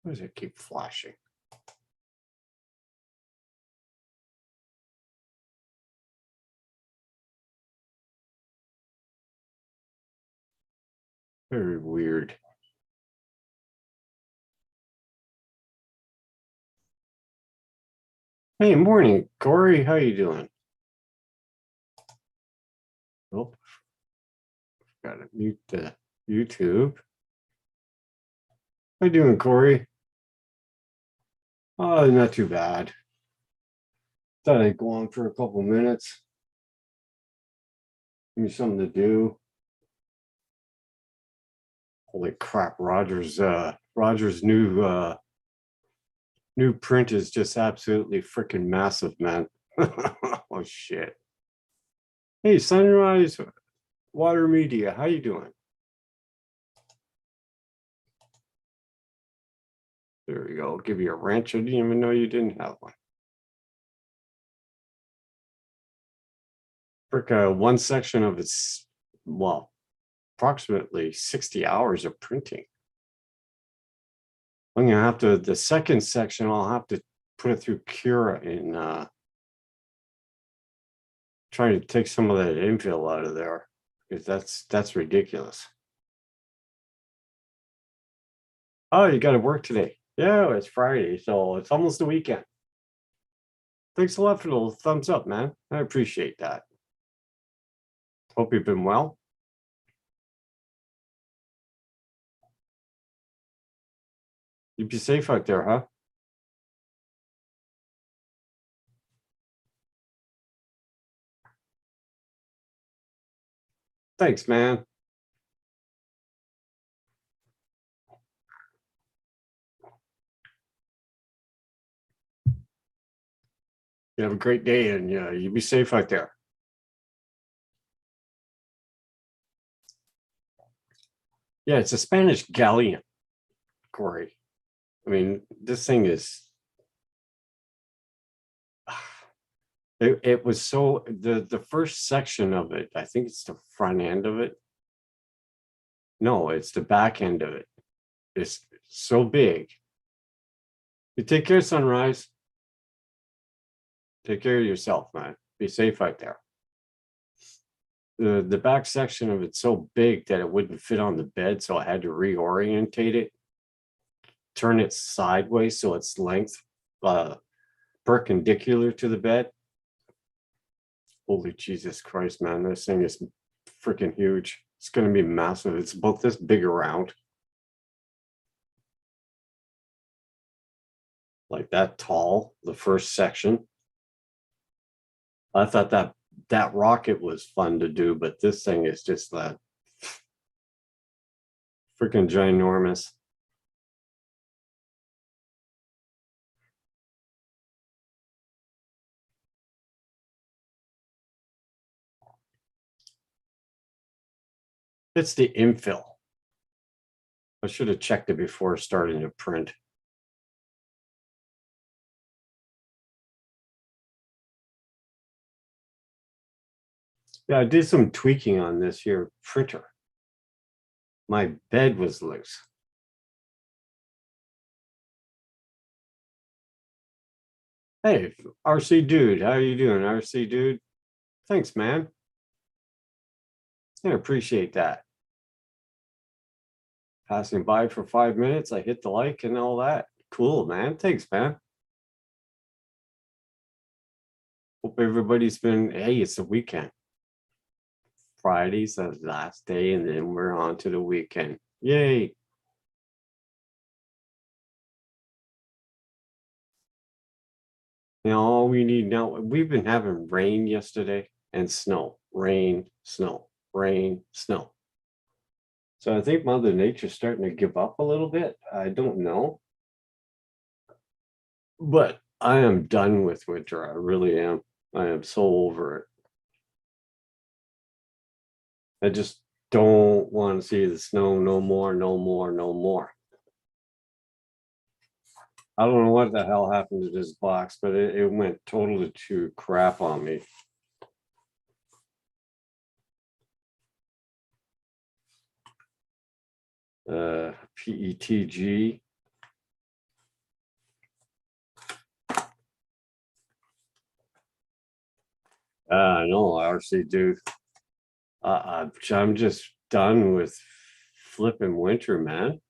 Why does it keep flashing? Very weird. Hey, morning, Corey. How you doing? Oh, gotta mute the YouTube. How you doing, Corey? Oh, not too bad. Thought I'd go on for a couple minutes. Give me something to do. Holy crap, Roger's new print is just absolutely freaking massive, man. Oh shit. Hey, Sunrise Water Media, how you doing? There we go. I'll give you a wrench. I didn't even know you didn't have one. One section of its, well, approximately 60 hours of printing. I'm gonna have to, the second section, I'll have to put it through Cura and trying to take some of that infill out of there, because that's ridiculous. Oh, you got to work today. Yeah, it's Friday, so it's almost the weekend. Thanks a lot for the thumbs up, man. I appreciate that. Hope you've been well. You be safe out there, huh? Thanks, man. You have a great day, and you be safe out there. Yeah, it's a Spanish galleon, Corey. I mean, this thing is. It was so the first section of it. I think it's the front end of it. No, it's the back end of it. It's so big. You take care, Sunrise. Take care of yourself, man. Be safe out there. The back section of it's so big that it wouldn't fit on the bed, so I had to reorientate it, turn it sideways so its length perpendicular to the bed. Holy Jesus Christ, man. This thing is freaking huge. It's going to be massive. It's about this big around. Like that tall, the first section. I thought that rocket was fun to do, but this thing is just that freaking ginormous. It's the infill. I should have checked it before starting to print. Yeah, I did some tweaking on this here printer. My bed was loose. Hey, RC Dude, how you doing, RC Dude? Thanks, man. I appreciate that. Passing by for 5 minutes, I hit the like and all that. Cool, man. Thanks, man. Hope everybody's been, hey, it's the weekend. Friday's the last day, and then we're on to the weekend. Yay. Now, all we need now, we've been having rain yesterday and snow, rain, snow, rain, snow. So I think Mother Nature's starting to give up a little bit. I don't know. But I am done with winter. I really am. I am so over it. I just don't want to see the snow no more, no more, no more. I don't know what the hell happened to this box, but it went totally to crap on me. PETG. I know, RC dude. I'm just done with flipping winter, man.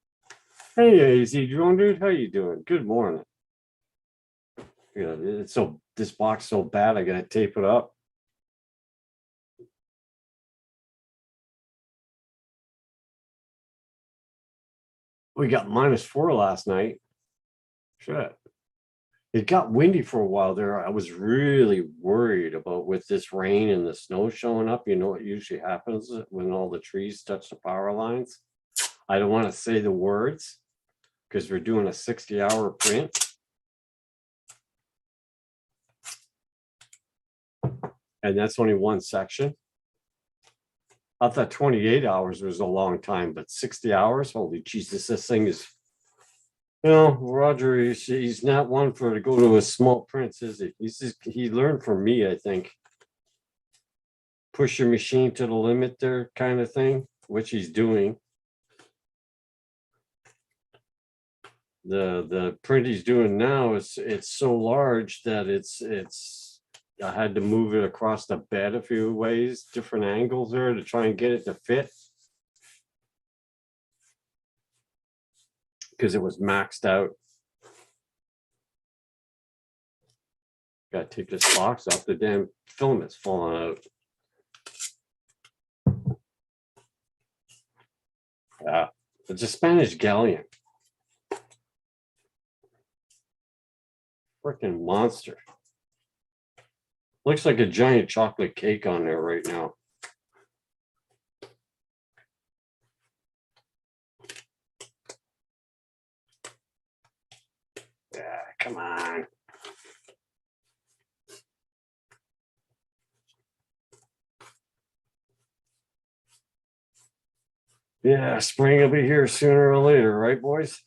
Hey, AZ Drone dude, how you doing? Good morning. Yeah, it's so this box so bad, I gotta tape it up. We got -4 last night. Shit. It got windy for a while there. I was really worried about with this rain and the snow showing up. You know what usually happens when all the trees touch the power lines? I don't want to say the words because we're doing a 60-hour print. And that's only one section. I thought 28 hours was a long time, but 60 hours, holy Jesus, this thing is, you know, Roger, he's not one for to go to a small prints, is he? He learned from me, I think. Push your machine to the limit there kind of thing, which he's doing. The print he's doing now is it's so large that it's I had to move it across the bed a few ways, different angles there to try and get it to fit. Because it was maxed out. Gotta take this box off, the damn filament's falling out. Yeah, it's a Spanish galleon. Freaking monster. Looks like a giant chocolate cake on there right now. Yeah, come on. Yeah, spring will be here sooner or later, right, boys?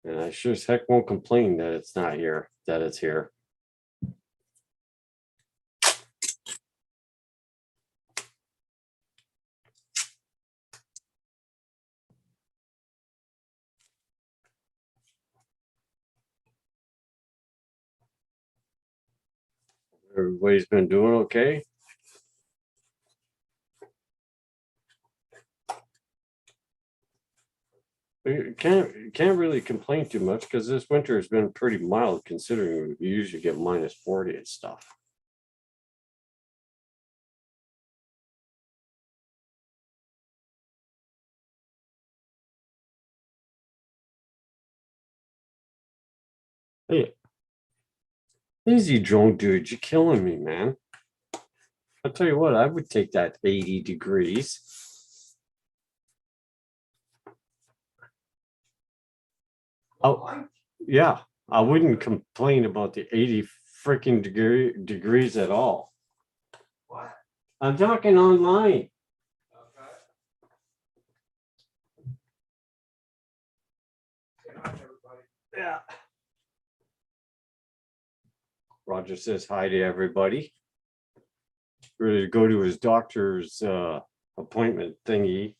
And I sure as heck won't complain that it's not here, that it's here. Everybody's been doing okay. You can't really complain too much because this winter has been pretty mild considering we usually get -40 and stuff. Hey, easy drone dude, you're killing me, man. I'll tell you what, I would take that 80 degrees. Oh, yeah, I wouldn't complain about the 80 freaking degrees at all. What? I'm talking online. Okay. Good night, everybody. Yeah. Roger says hi to everybody. Ready to go to his doctor's appointment thingy.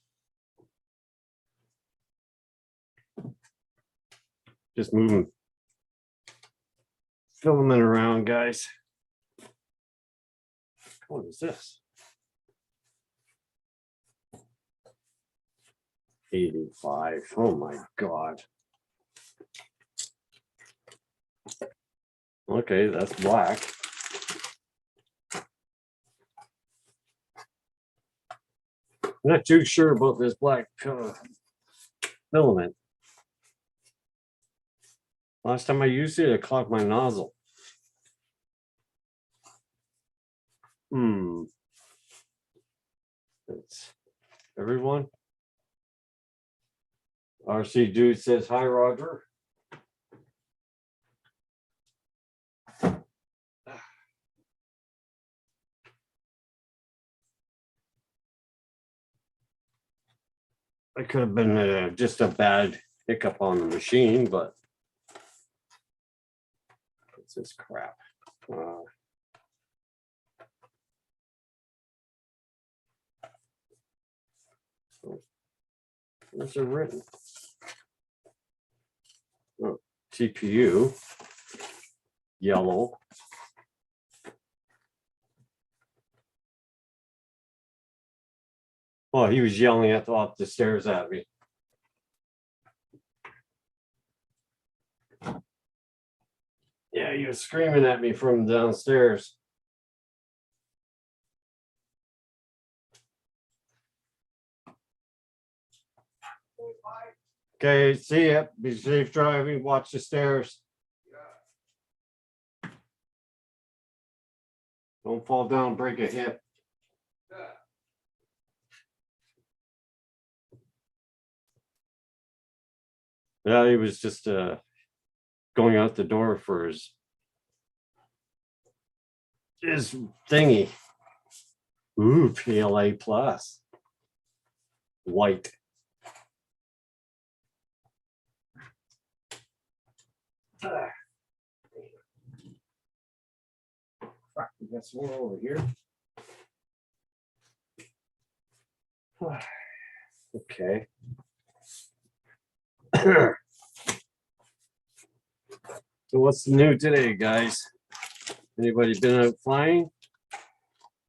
Just moving filament around, guys. What is this? 85. Oh my God. Okay, that's black. I'm not too sure about this black filament. Last time I used it, it clogged my nozzle. It's everyone. RC Dude says hi, Roger. It could have been just a bad hiccup on the machine, but it's this crap. Where's it written? Oh, TPU, yellow. Oh, he was yelling up the stairs at me. Yeah, he was screaming at me from downstairs. Okay, see ya. Be safe driving. Watch the stairs. Don't fall down, break a hip. Yeah, he was just going out the door for his thingy. Ooh, PLA plus. White. Fuck, we got some more over here. Okay. So what's new today, guys? Anybody been out flying?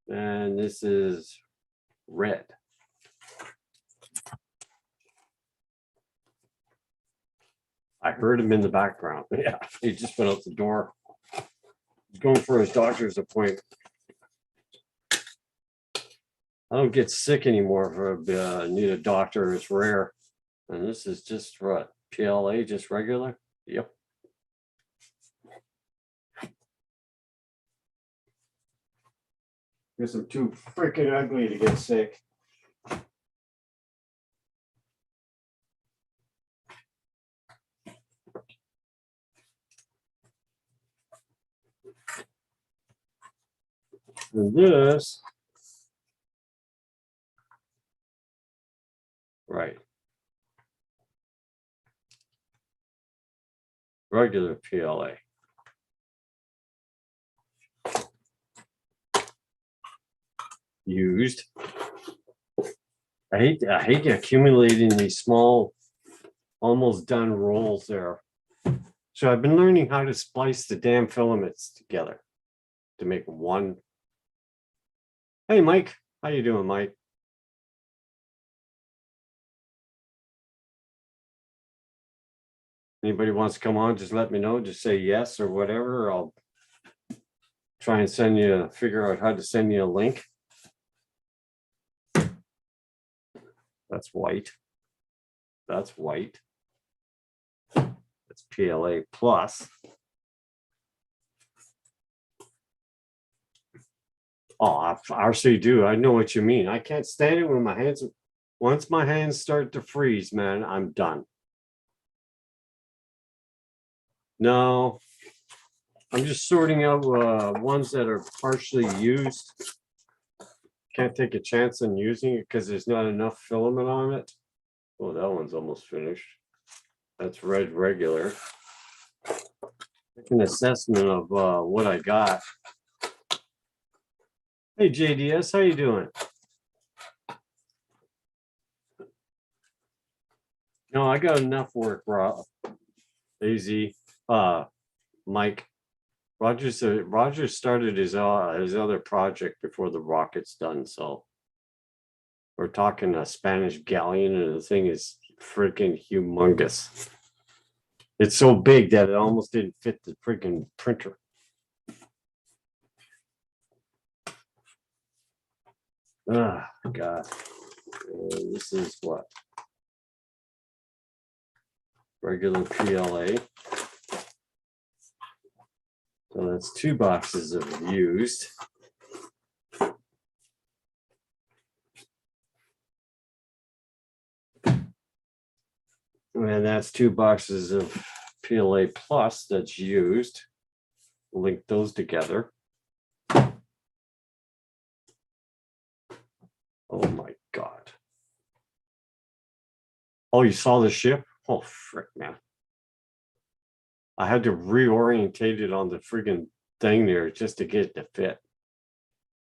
And this is red. I heard him in the background. Yeah, he just went out the door. He's going for his doctor's appointment. I don't get sick anymore for need a doctor. It's rare. And this is just what? PLA, just regular? Yep. Guess I'm too freaking ugly to get sick. And this, right. Regular PLA. Used. I hate accumulating these small, almost done rolls there. So I've been learning how to splice the damn filaments together to make one. Hey, Mike, how you doing, Mike? Anybody wants to come on, just let me know. Just say yes or whatever. I'll try and figure out how to send you a link. That's white. That's white. That's PLA plus. Oh, I RC do. I know what you mean. I can't stand it when my hands, once my hands start to freeze, man, I'm done. No, I'm just sorting out ones that are partially used. Can't take a chance on using it because there's not enough filament on it. Oh, that one's almost finished. That's red regular. Make an assessment of what I got. Hey JDS, how you doing? No, I got enough work, Rob. AZ, Mike. Roger started his other project before the rocket's done, so we're talking a Spanish galleon, and the thing is freaking humongous. It's so big that it almost didn't fit the freaking printer. Oh God. This is what? Regular PLA. So that's 2 boxes of used. And that's 2 boxes of PLA plus that's used. Link those together. Oh my God. Oh, you saw the ship? Oh, frick, man. I had to reorientate it on the friggin' thing there just to get it to fit.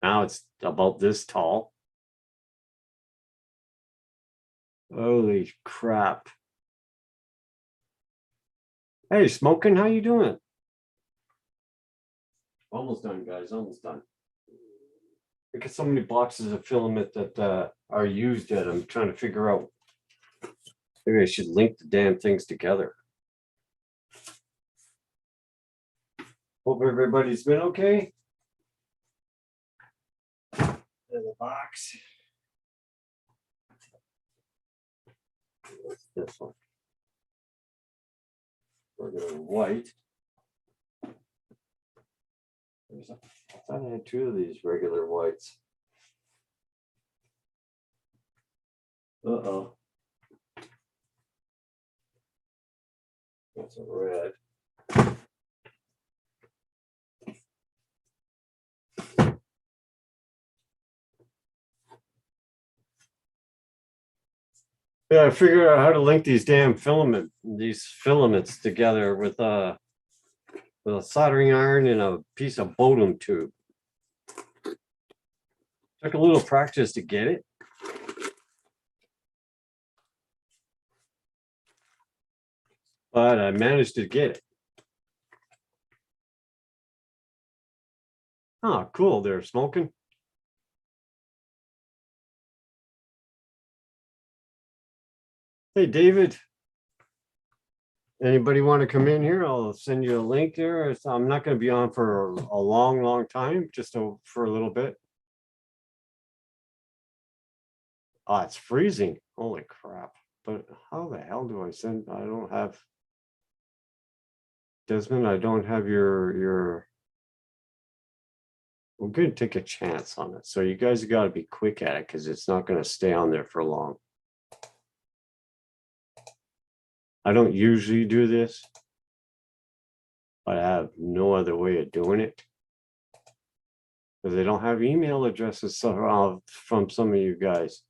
Now it's about this tall. Holy crap. Hey, Smoking, how you doing? Almost done, guys. Almost done. I got so many boxes of filament that are used yet. I'm trying to figure out. Maybe I should link the damn things together. Hope everybody's been okay. There's a box. What's this one? Regular white. I thought I had two of these regular whites. Uh-oh. That's a red. Yeah, I figured out how to link these damn these filaments together with a soldering iron and a piece of Bodum tube. Took a little practice to get it. But I managed to get it. Oh, cool. They're smoking. Hey, David. Anybody want to come in here? I'll send you a link there. I'm not going to be on for a long, long time, just for a little bit. Oh, it's freezing. Holy crap. But how the hell do I send? I don't have Desmond, I don't have your we're going to take a chance on it. So you guys got to be quick at it because it's not going to stay on there for long. I don't usually do this, but I have no other way of doing it because they don't have email addresses from some of you guys.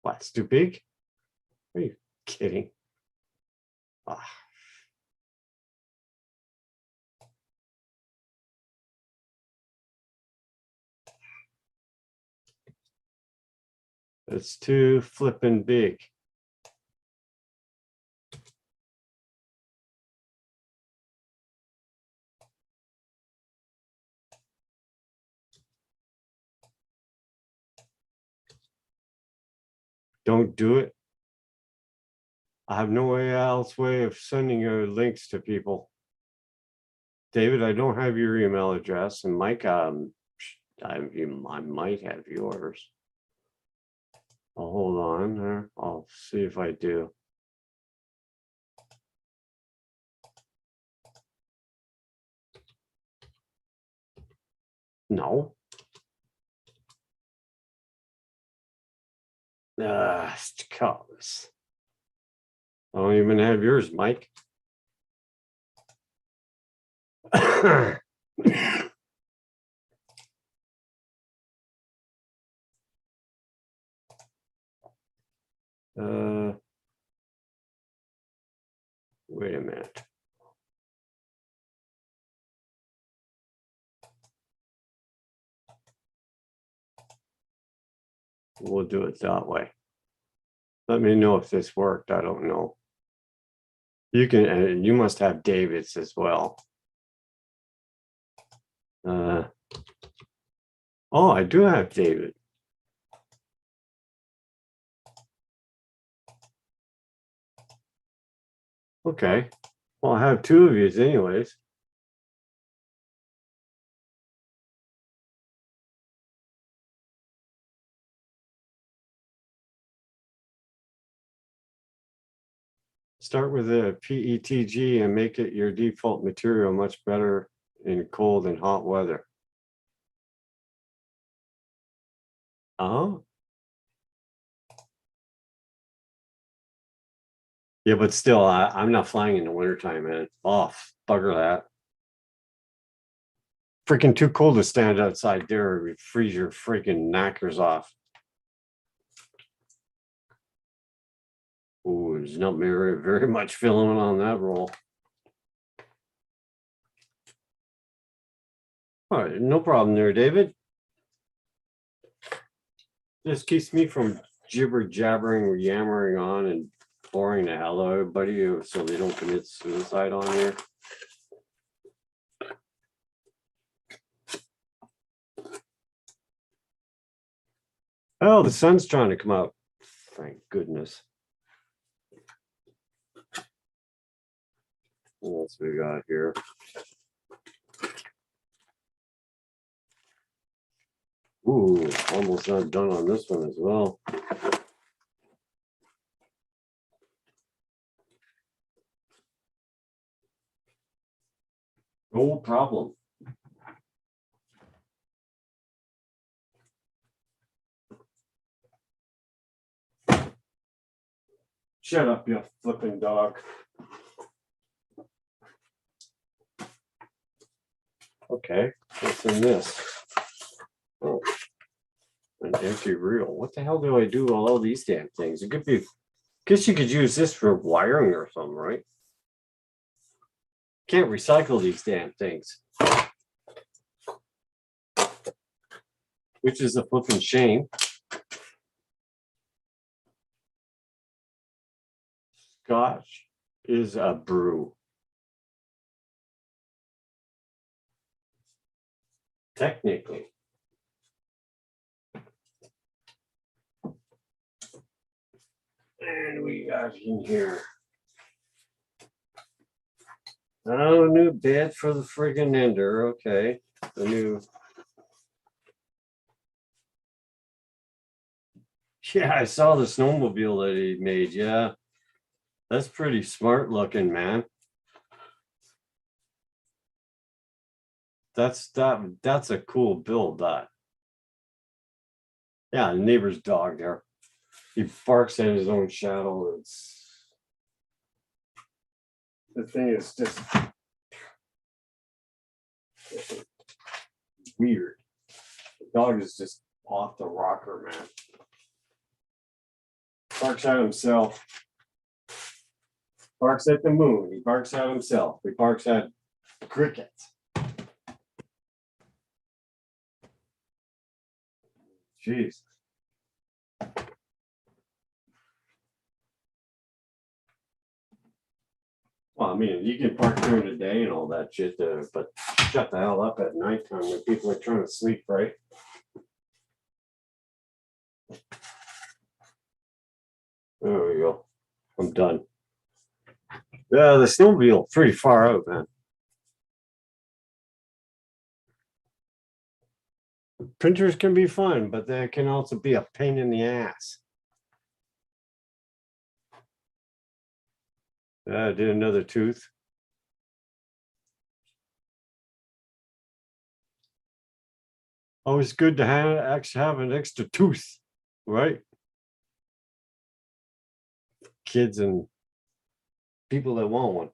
What, it's too big? Are you kidding? Ah. It's too flippin' big. Don't do it. I have no way of sending your links to people. David, I don't have your email address, and Mike, I might have yours. I'll hold on there. I'll see if I do. No. Colors. I don't even have yours, Mike. Wait a minute. We'll do it that way. Let me know if this worked. I don't know. You can, and you must have David's as well. Oh, I do have David. Okay. Well, I have two of yous anyways. Start with a PETG and make it your default material much better in cold and hot weather. Oh. Yeah, but still, I'm not flying in the wintertime, man. Oh, bugger that. Freaking too cold to stand outside there. You freeze your freaking knackers off. Ooh, there's not very much filament on that roll. All right, no problem there, David. This keeps me from jibber jabbering or yammering on and boring the hell out of everybody so they don't commit suicide on here. Oh, the sun's trying to come out. Thank goodness. What else we got here? Ooh, almost not done on this one as well. No problem. Shut up, you flipping dog. Okay, what's in this? Oh, an empty reel. What the hell do I do with all these damn things? It could be, guess you could use this for wiring or something, right? Can't recycle these damn things. Which is a flipping shame. Scotch is a brew. Technically. And we got in here. Oh, new bed for the friggin' ender. Okay. The new. Yeah, I saw the snowmobile that he made. Yeah. That's pretty smart looking, man. That's a cool build, that. Yeah, the neighbor's dog there. He barks at his own shadow. The thing is just weird. The dog is just off the rocker, man. Barks at himself. Barks at the moon. He barks at himself. He barks at crickets. Jeez. Well, I mean, you can park during the day and all that shit, but shut the hell up at nighttime when people are trying to sleep, right? There we go. I'm done. Yeah, the snowmobile pretty far out, man. Printers can be fun, but they can also be a pain in the ass. I did another tooth. Always good to actually have an extra tooth, right? Kids and people that want one.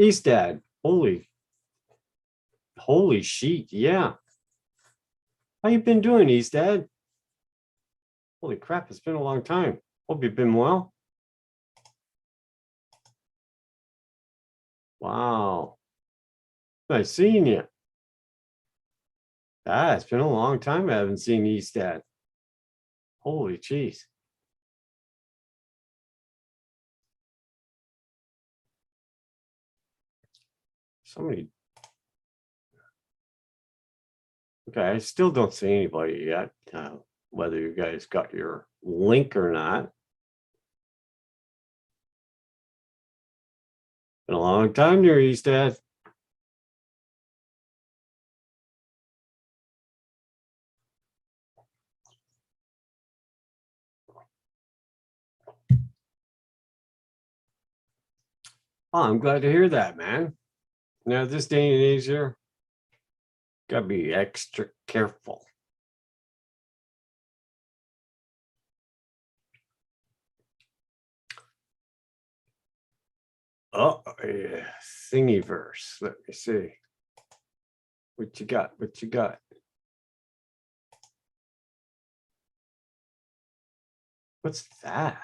Eastad, holy sheet, yeah. How you been doing, Eastad? Holy crap, it's been a long time. Hope you've been well. Wow. Nice seeing you. Ah, it's been a long time I haven't seen Eastad. Holy jeez. Somebody. Okay, I still don't see anybody yet. Whether you guys got your link or not. Been a long time there, Eastad. Oh, I'm glad to hear that, man. Now, this day and age here, gotta be extra careful. Oh, yeah. Thingiverse. Let me see. What you got? What you got? What's that?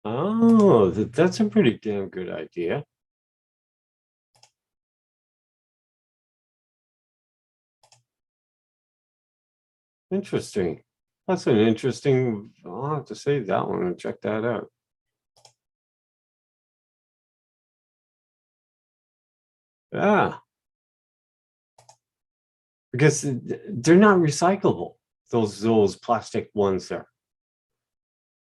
Oh, that's a pretty damn good idea. Interesting. That's an interesting. I'll have to save that one and check that out. Yeah, because they're not recyclable. Those plastic ones there.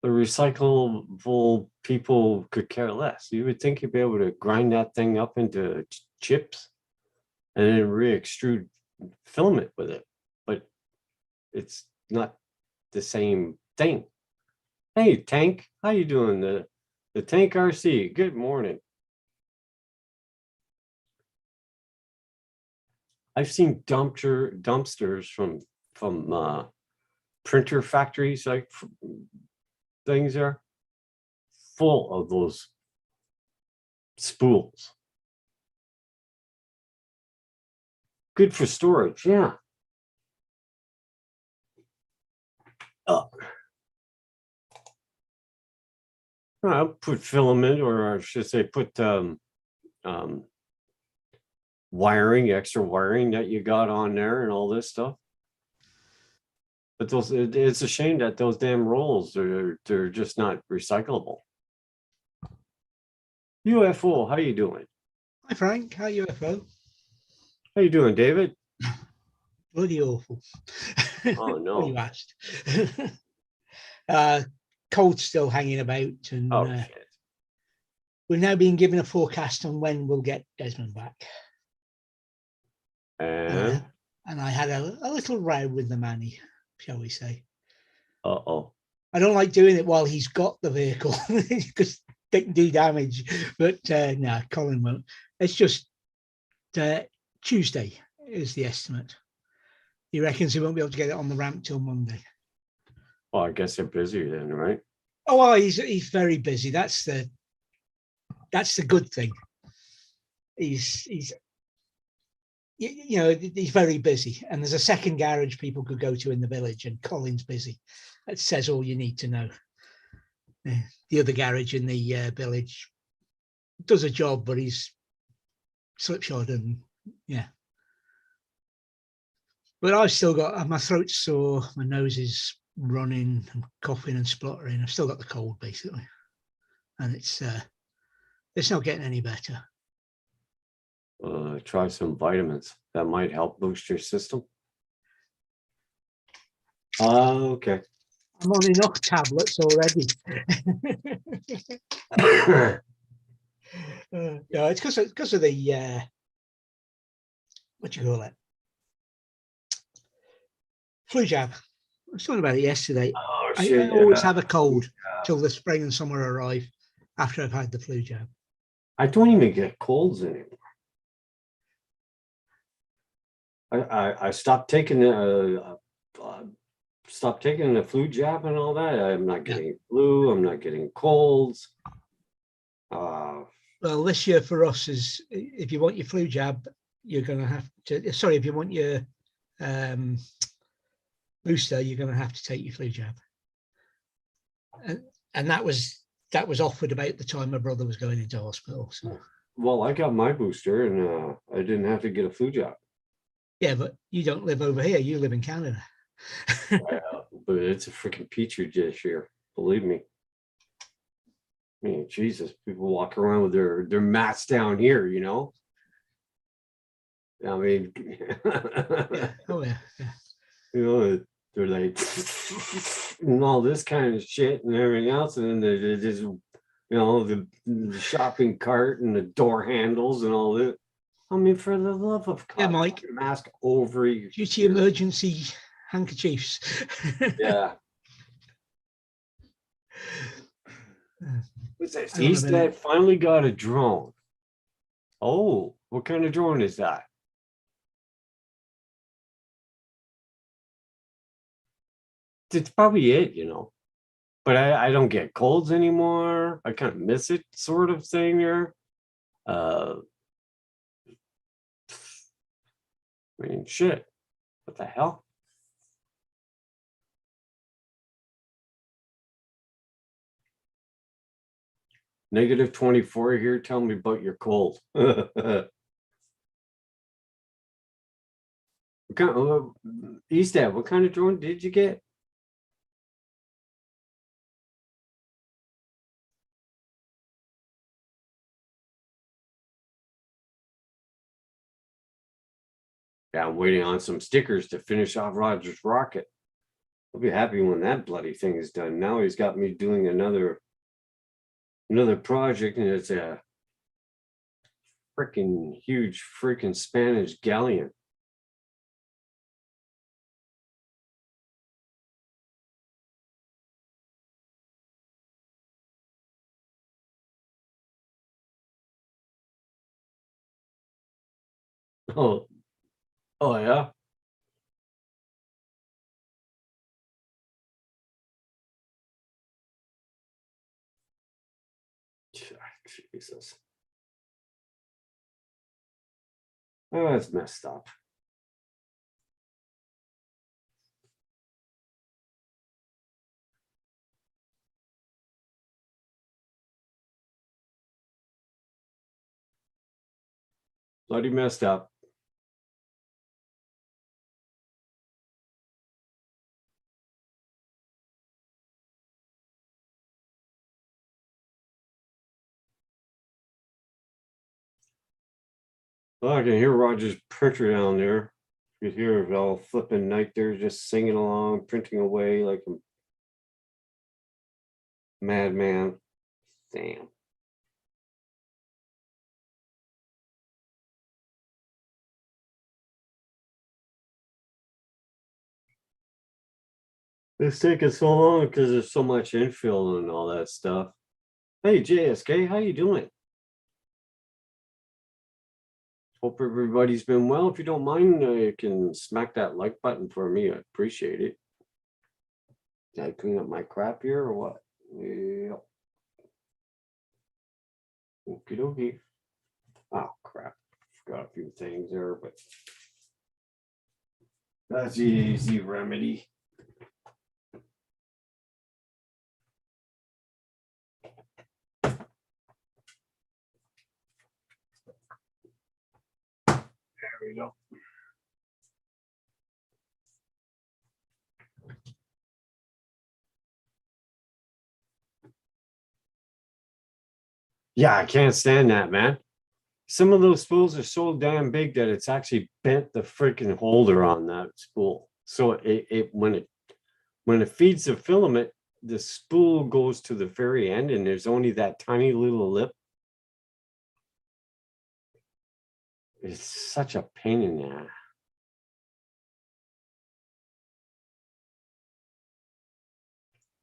The recyclable people could care less. You would think you'd be able to grind that thing up into chips and then re-extrude filament with it, but it's not the same thing. Hey, Tank, how you doing? The Tank RC. Good morning. I've seen dumpsters from printer factories, like things are full of those spools. Good for storage, yeah. Oh, I'll put filament, or I should say, put um, wiring, extra wiring that you got on there, and all this stuff. But it's a shame that those damn rolls they're just not recyclable. UFO, how you doing? Hi Frank, hi UFO. How you doing, David? Bloody awful. Oh Well, you no. asked. Cold's still hanging about, and Oh shit. we've now been given a forecast on when we'll get Desmond back. And And I had a little row with the manny, shall we say. uh-oh. I don't like doing it while he's got the vehicle because they can do damage. But no, Colin won't. It's just Tuesday is the estimate. He reckons he won't be able to get it on the ramp till Monday. Well, I guess they're busy then, right? Oh, well, he's very busy. That's the good thing. He's you know, he's very busy, and there's a second garage people could go to in the village, and Colin's busy. That says all you need to know. The other garage in the village does a job, but he's slipshod, and yeah. But I've still got my throat's sore, my nose is running, I'm coughing and spluttering. I've still got the cold basically, and it's not getting any better. Try some vitamins. That might help boost your system. Okay. I'm on enough tablets already. No, it's because of the what you call it, flu jab. I was talking about it yesterday. Oh I shit. always have a cold till the spring and summer arrive after I've had the flu jab. I don't even get colds anymore. I stopped taking the flu jab and all that. I'm not getting flu. I'm not getting colds. Well, this year for us is, if you want your flu jab, you're going to have to. Sorry, if you want your booster, you're going to have to take your flu jab. And that was offered about the time my brother was going into hospital. So. Well, I got my booster, and I didn't have to get a flu jab. Yeah, but you don't live over here. You live in Canada. But it's a freaking petri dish here. Believe me. I mean, Jesus, people walk around with their mats down here, you know. I mean, Yeah. Oh yeah. You know, they're like and all this kind of shit and everything else, and then they just, you know, the shopping cart and the door handles and all that. I mean, for the love of God, Yeah, Mike. mask over your Duty emergency handkerchiefs. Yeah. What's this? He's dead. Finally got a drone. Oh, what kind of drone is that? It's probably it, you know. But I don't get colds anymore. I kind of miss it, sort of thing here. I mean, shit. What the hell? -24 here. Tell me about your cold. What kind of, Eastab, what kind of drone did you get? Yeah, I'm waiting on some stickers to finish off Roger's rocket. I'll be happy when that bloody thing is done. Now he's got me doing another project, and it's a freaking huge freaking Spanish galleon. Oh, oh yeah. Jesus. Oh, that's messed up. Bloody messed up. Well, I can hear Roger's printer down there. You could hear it all flipping night there, just singing along, printing away like a madman. Damn. It's taking so long because there's so much infill and all that stuff. Hey, JSK, how you doing? Hope everybody's been well. If you don't mind, you can smack that like button for me. I appreciate it. Did I clean up my crap here or what? Yeah. Okie dokie. Oh, crap. Forgot a few things there, but that's the easy remedy. There we go. Yeah, I can't stand that, man. Some of those spools are so damn big that it's actually bent the freaking holder on that spool. So when it feeds the filament, the spool goes to the very end and there's only that tiny little lip. It's such a pain in the ass.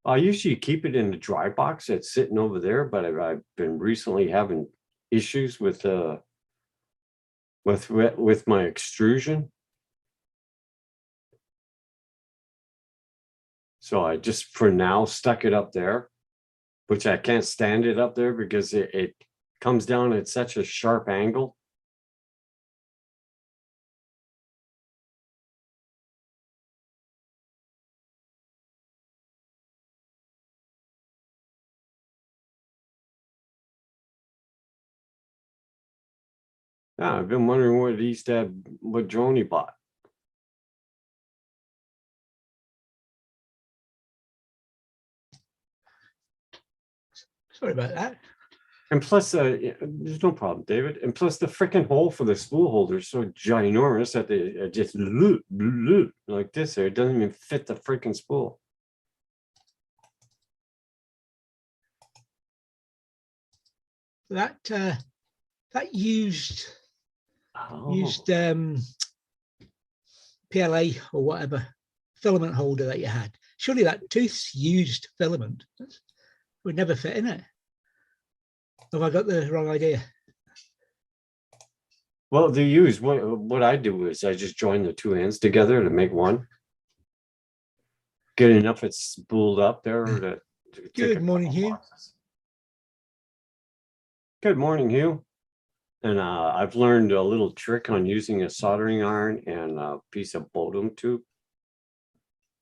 I usually keep it in the dry box that's sitting over there, but I've been recently having issues with my extrusion. So I just for now stuck it up there, which I can't stand it up there because it comes down at such a sharp angle. Yeah, I've been wondering what drone he bought. Sorry about that. And plus, there's no problem, David. And plus, the freaking hole for the spool holder is so ginormous that they just like this. There, it doesn't even fit the freaking spool. That used PLA or whatever filament holder that you had. Surely that tooth's used filament. Would never fit in it. Have I got the wrong idea? Well, they use what I do is I just join the two ends together to make one. Get enough it's spooled up there to Good morning, Hugh. Good morning, Hugh. And I've learned a little trick on using a soldering iron and a piece of Bodum tube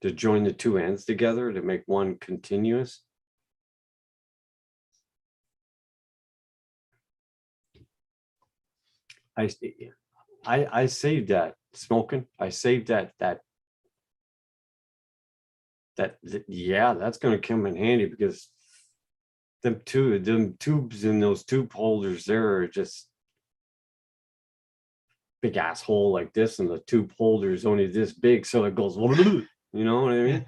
to join the two ends together to make one continuous. I, I saved that smoking. I saved yeah, that's gonna come in handy because them tubes in those tube holders there are just big ass hole like this, and the tube holder is only this big, so it goes, you know what I mean?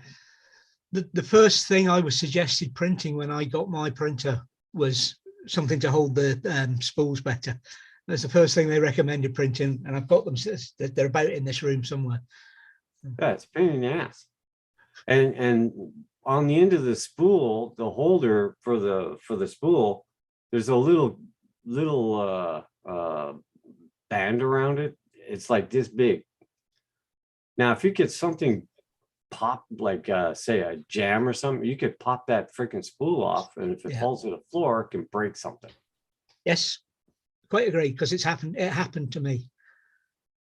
The first thing I was suggested printing when I got my printer was something to hold the spools better. That's the first thing they recommended printing, and I've got them. They're about in this room somewhere. Yeah, it's a pain in the ass. And on the end of the spool, the holder for the spool, there's a little band around it. It's like this big. Now, if you get something pop, like say a jam or something, you could pop that freaking spool off, and if it falls to the floor, it can break something. Yes, quite agree, because it happened to me.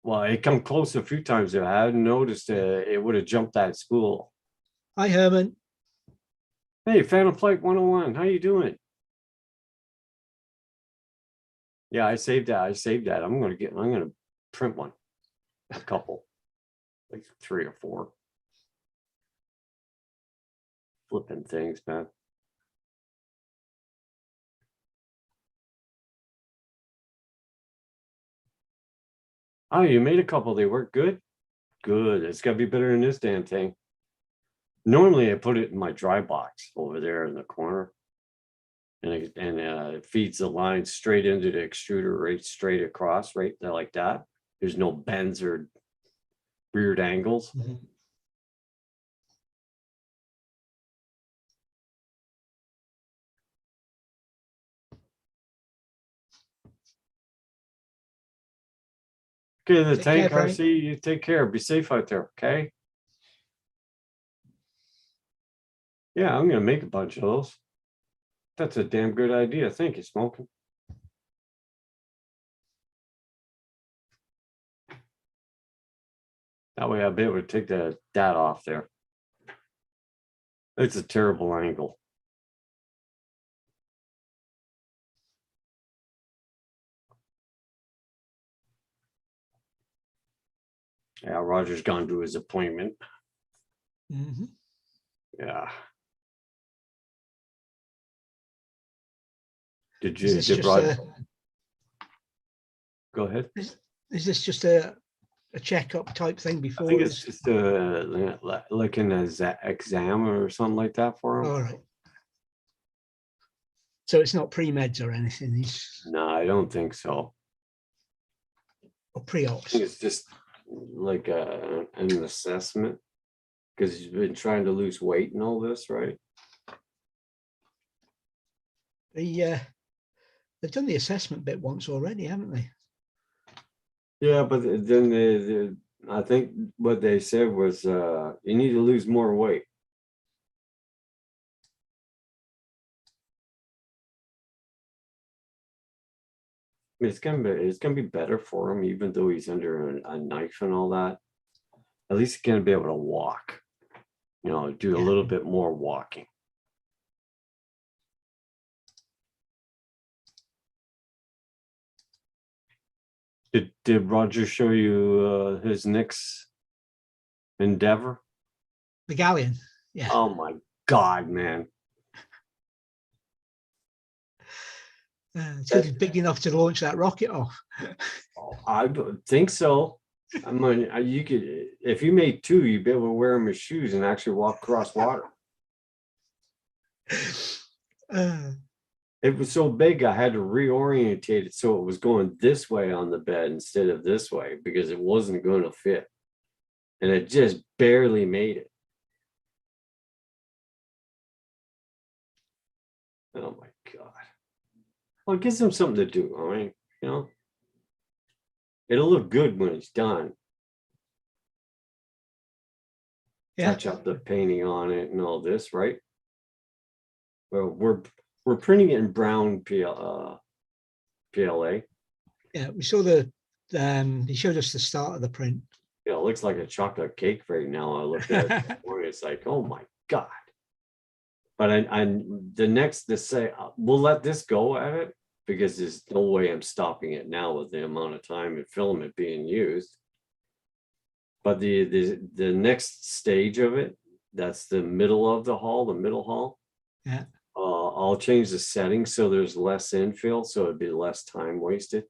Well, it come close a few times. If I hadn't noticed it would have jumped that spool. Hi, Herman. Hey, Phantom Flight 101, how you doing? Yeah, I saved that. I'm gonna print one. A couple. Like 3 or 4. Flipping things, man. Oh, you made a couple. They work good? Good. It's gotta be better than this damn thing. Normally I put it in my dry box over there in the corner. And it feeds the line straight into the extruder, right straight across, right there like that. There's no bends or weird angles. Mm-hmm. Okay, the Take tank care, RC, you take care. Be safe out there, okay? Yeah, I'm gonna make a bunch of those. That's a damn good idea. Thank you, Smoking. That way I'll be able to take that off there. It's a terrible angle. Yeah, Roger's gone to his appointment. Mm-hmm. Yeah. Go ahead. Is this just a checkup type thing before? I think it's just like an exam or something like that for him. All right. So it's not pre-meds or anything? No, I don't think so. Or I pre-ops? think it's just like an assessment, because he's been trying to lose weight and all this, right? They've done the assessment bit once already, haven't they? Yeah, but then I think what they said was you need to lose more weight. I mean, it's gonna be better for him, even though he's under a knife and all that. At least he's gonna be able to walk. You know, do a little bit more walking. Did Roger show you his next endeavor? The galleon. Yeah. Oh my God, man. It's big enough to launch that rocket off. I think so. I mean, you could, if you made 2, you'd be able to wear them as shoes and actually walk across water. It was so big, I had to reorientate it so it was going this way on the bed instead of this way, because it wasn't going to fit. And it just barely made it. Oh my God. Well, it gives them something to do. I mean, you know, it'll look good when it's done. Yeah. Touch up the painting on it and all this, right? Well, we're printing it in brown PLA. Yeah, we saw he showed us the start of the print. Yeah, it looks like a chocolate cake right now. I looked at it this morning, it's like, oh my God. But we'll let this go at it. because there's no way I'm stopping it now with the amount of time and filament being used. But the next stage of it, that's the middle of the hall, the middle hall. Yeah. I'll change the settings so there's less infill, so it'd be less time wasted.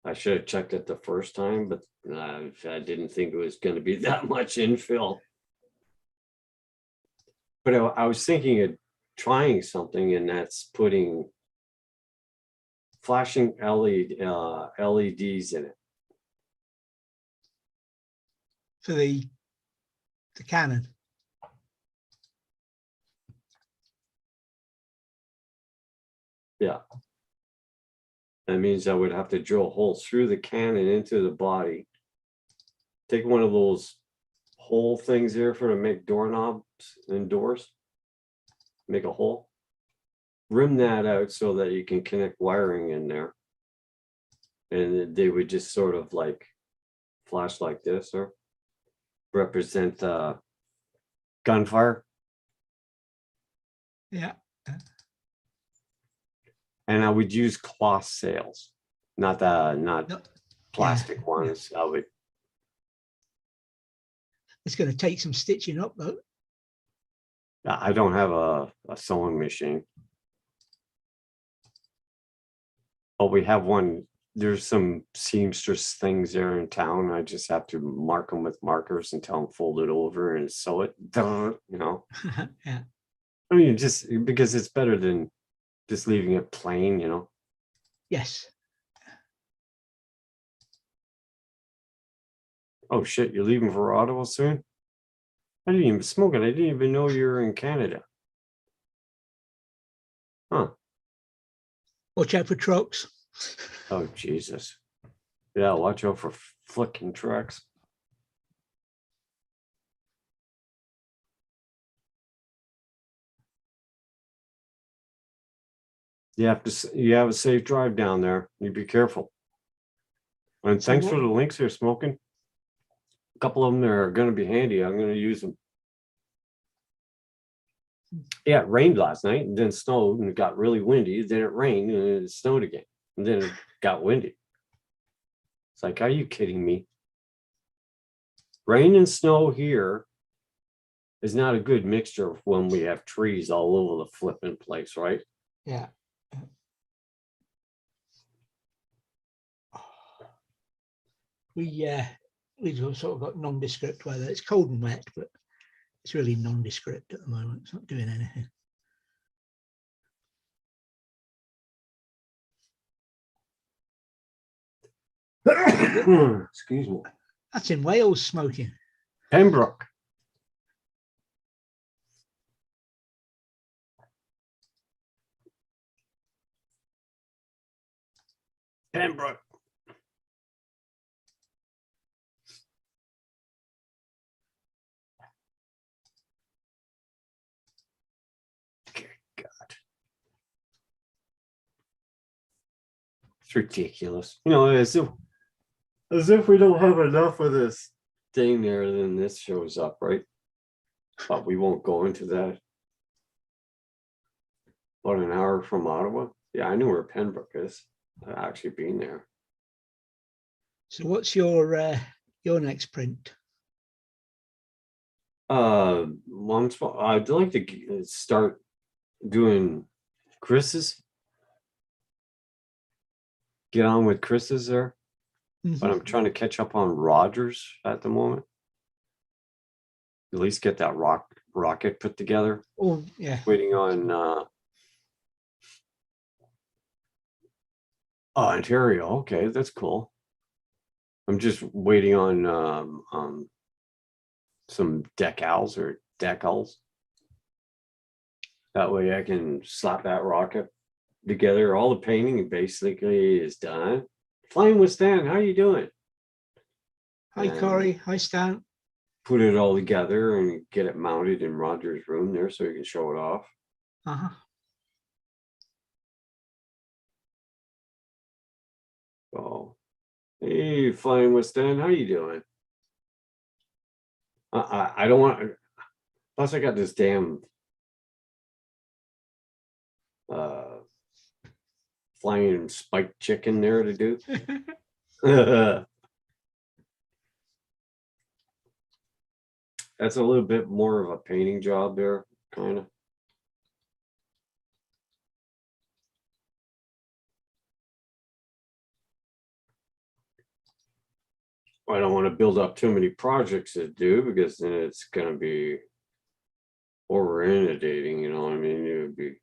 I should have checked it the first time, but I didn't think it was going to be that much infill. But I was thinking of trying something, and that's putting flashing LEDs in it. For the cannon. Yeah. That means I would have to drill holes through the cannon into the body. Take one of those hole things there for to make doorknobs and doors. Make a hole. Rim that out so that you can connect wiring in there. And they would just sort of like flash like this or represent gunfire. Yeah. And I would use cloth sails, not No, plastic ones. I would. it's going to take some stitching up though. I don't have a sewing machine. But we have one. There's some seamstress things there in town. I just have to mark them with markers and tell them fold it over and sew it. You know. Yeah. I mean, just because it's better than just leaving it plain, you know. Yes. Oh shit, you're leaving for Ottawa soon? I didn't even smoke it. I didn't even know you were in Canada. Huh. Watch out for trucks. Oh Jesus. Yeah, watch out for flicking trucks. You have a safe drive down there. You be careful. And So thanks what- for the links here, Smoking. A couple of them are going to be handy. I'm going to use them. Yeah, it rained last night and then snowed and it got really windy. Then it rained and it snowed again. And then it got windy. It's like, are you kidding me? Rain and snow here is not a good mixture when we have trees all over the flipping place, right? Yeah. We've sort of got nondescript weather. It's cold and wet, but it's really nondescript at the moment. It's not doing anything. Excuse me. That's in Wales smoking. Pembroke. Pembroke. Good God. It's ridiculous. You know, as if we don't have enough of this thing there, then this shows up, right? But we won't go into that. About an hour from Ottawa. Yeah, I knew where Pembroke is. I've actually been there. So what's your next print? I'd like to start doing Chris's. Get on with Chris's there. But I'm trying to catch up on Rogers at the moment. At least get that rocket put together. Oh yeah. Waiting on Ontario. Okay, that's cool. I'm just waiting on some decals or decals. That way I can slap that rocket together. All the painting basically is done. Flying with Stan, how you doing? Hi Corey. Hi Stan. Put it all together and get it mounted in Roger's room there so he can show it off. Uh-huh. Oh, hey, Flying with Stan, how you doing? I don't want. Plus, I got this damn flying spiked chicken there to do. That's a little bit more of a painting job there, kind of. I don't want to build up too many projects to do because then it's going to be over inundating, you know what I mean? You would be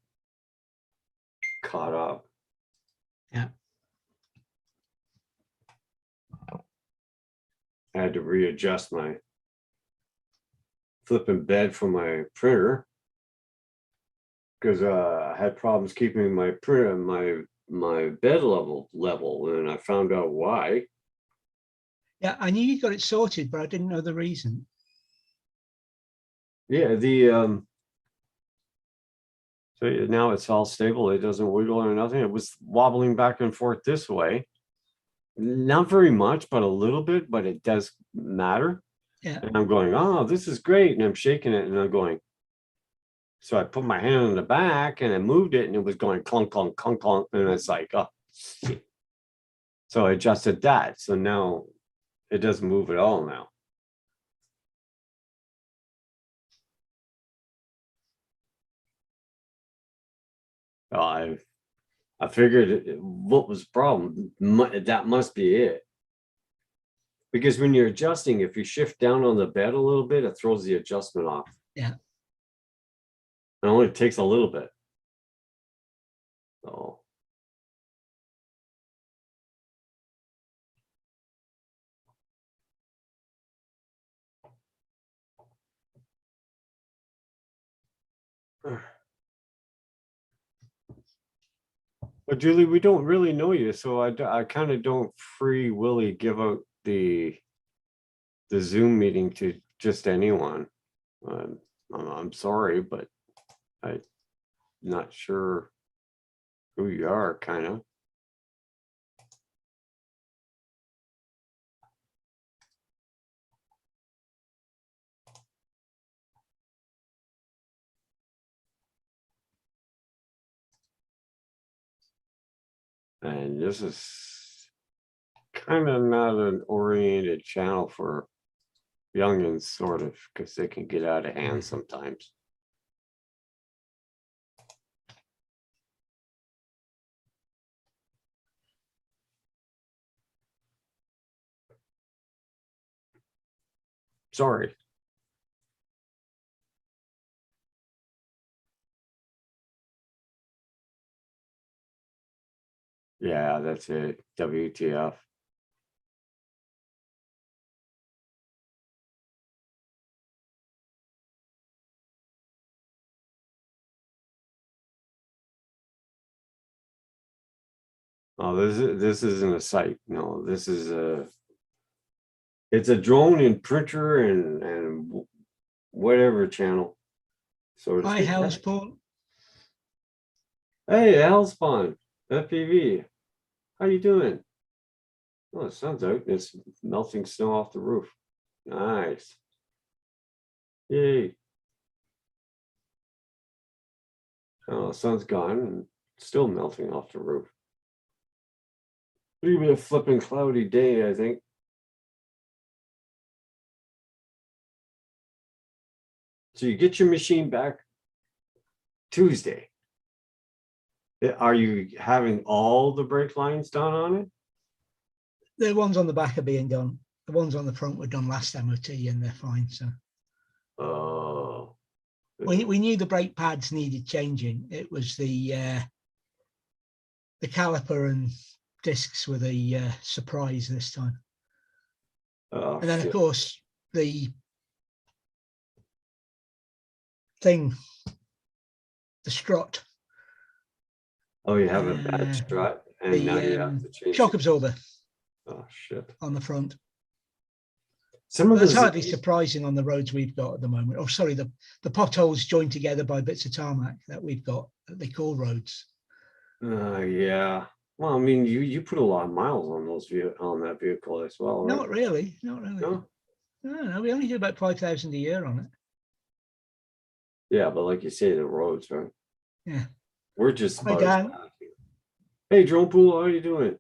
caught up. Yeah. I had to readjust my flipping bed for my printer because I had problems keeping my printer, my bed level, and I found out why. Yeah, I knew you got it sorted, but I didn't know the reason. Yeah, so now it's all stable. It doesn't wiggle or nothing. It was wobbling back and forth this way. Not very much, but a little bit, but it does matter. Yeah. And I'm going, oh, this is great. And I'm shaking it and I'm going. So I put my hand on the back and I moved it and it was going clunk, clunk, clunk, clunk. And it's like, oh, shit. So I adjusted that. So now it doesn't move at all now. I figured what was the problem? That must be it. Because when you're adjusting, if you shift down on the bed a little bit, it throws the adjustment off. Yeah. It only takes a little bit. So. But Julie, we don't really know you, so I kind of don't free willy give out the Zoom meeting to just anyone. I'm sorry, but I'm not sure who you are, kind of. And this is kind of not an oriented channel for youngins, sort of, because they can get out of hand sometimes. Sorry. Yeah, that's it. WTF. Oh, this isn't a site. No, this is it's a drone and printer and whatever channel. So to Hi, speak. how's Paul? Hey, Hellspawn, FPV. How you doing? Oh, the sun's out. It's melting snow off the roof. Nice. Yay. Oh, the sun's gone and still melting off the roof. It'll be a flipping cloudy day, I think. So you get your machine back Tuesday. Are you having all the brake lines done on it? The ones on the back are being done. The ones on the front were done last MOT and they're fine. So Oh. we knew the brake pads needed changing. It was the caliper and discs were the surprise this time. Oh, And then, shit. of course, the thing, the strut. Oh, you have a bad strut and now you have to change shock it. absorber. Oh, shit. On the front. Some of That's those hardly surprising on the roads we've got at the moment. Oh, sorry, the potholes joined together by bits of tarmac that we've got that they call roads. Yeah. Well, I mean, you put a lot of miles on on that vehicle as well, right? Not really. No, we only do about 5,000 a year on it. Yeah, but like you say, the roads, right? Yeah. We're just Hi, about as Dan. bad here. Hey, Drone Pool, how are you doing?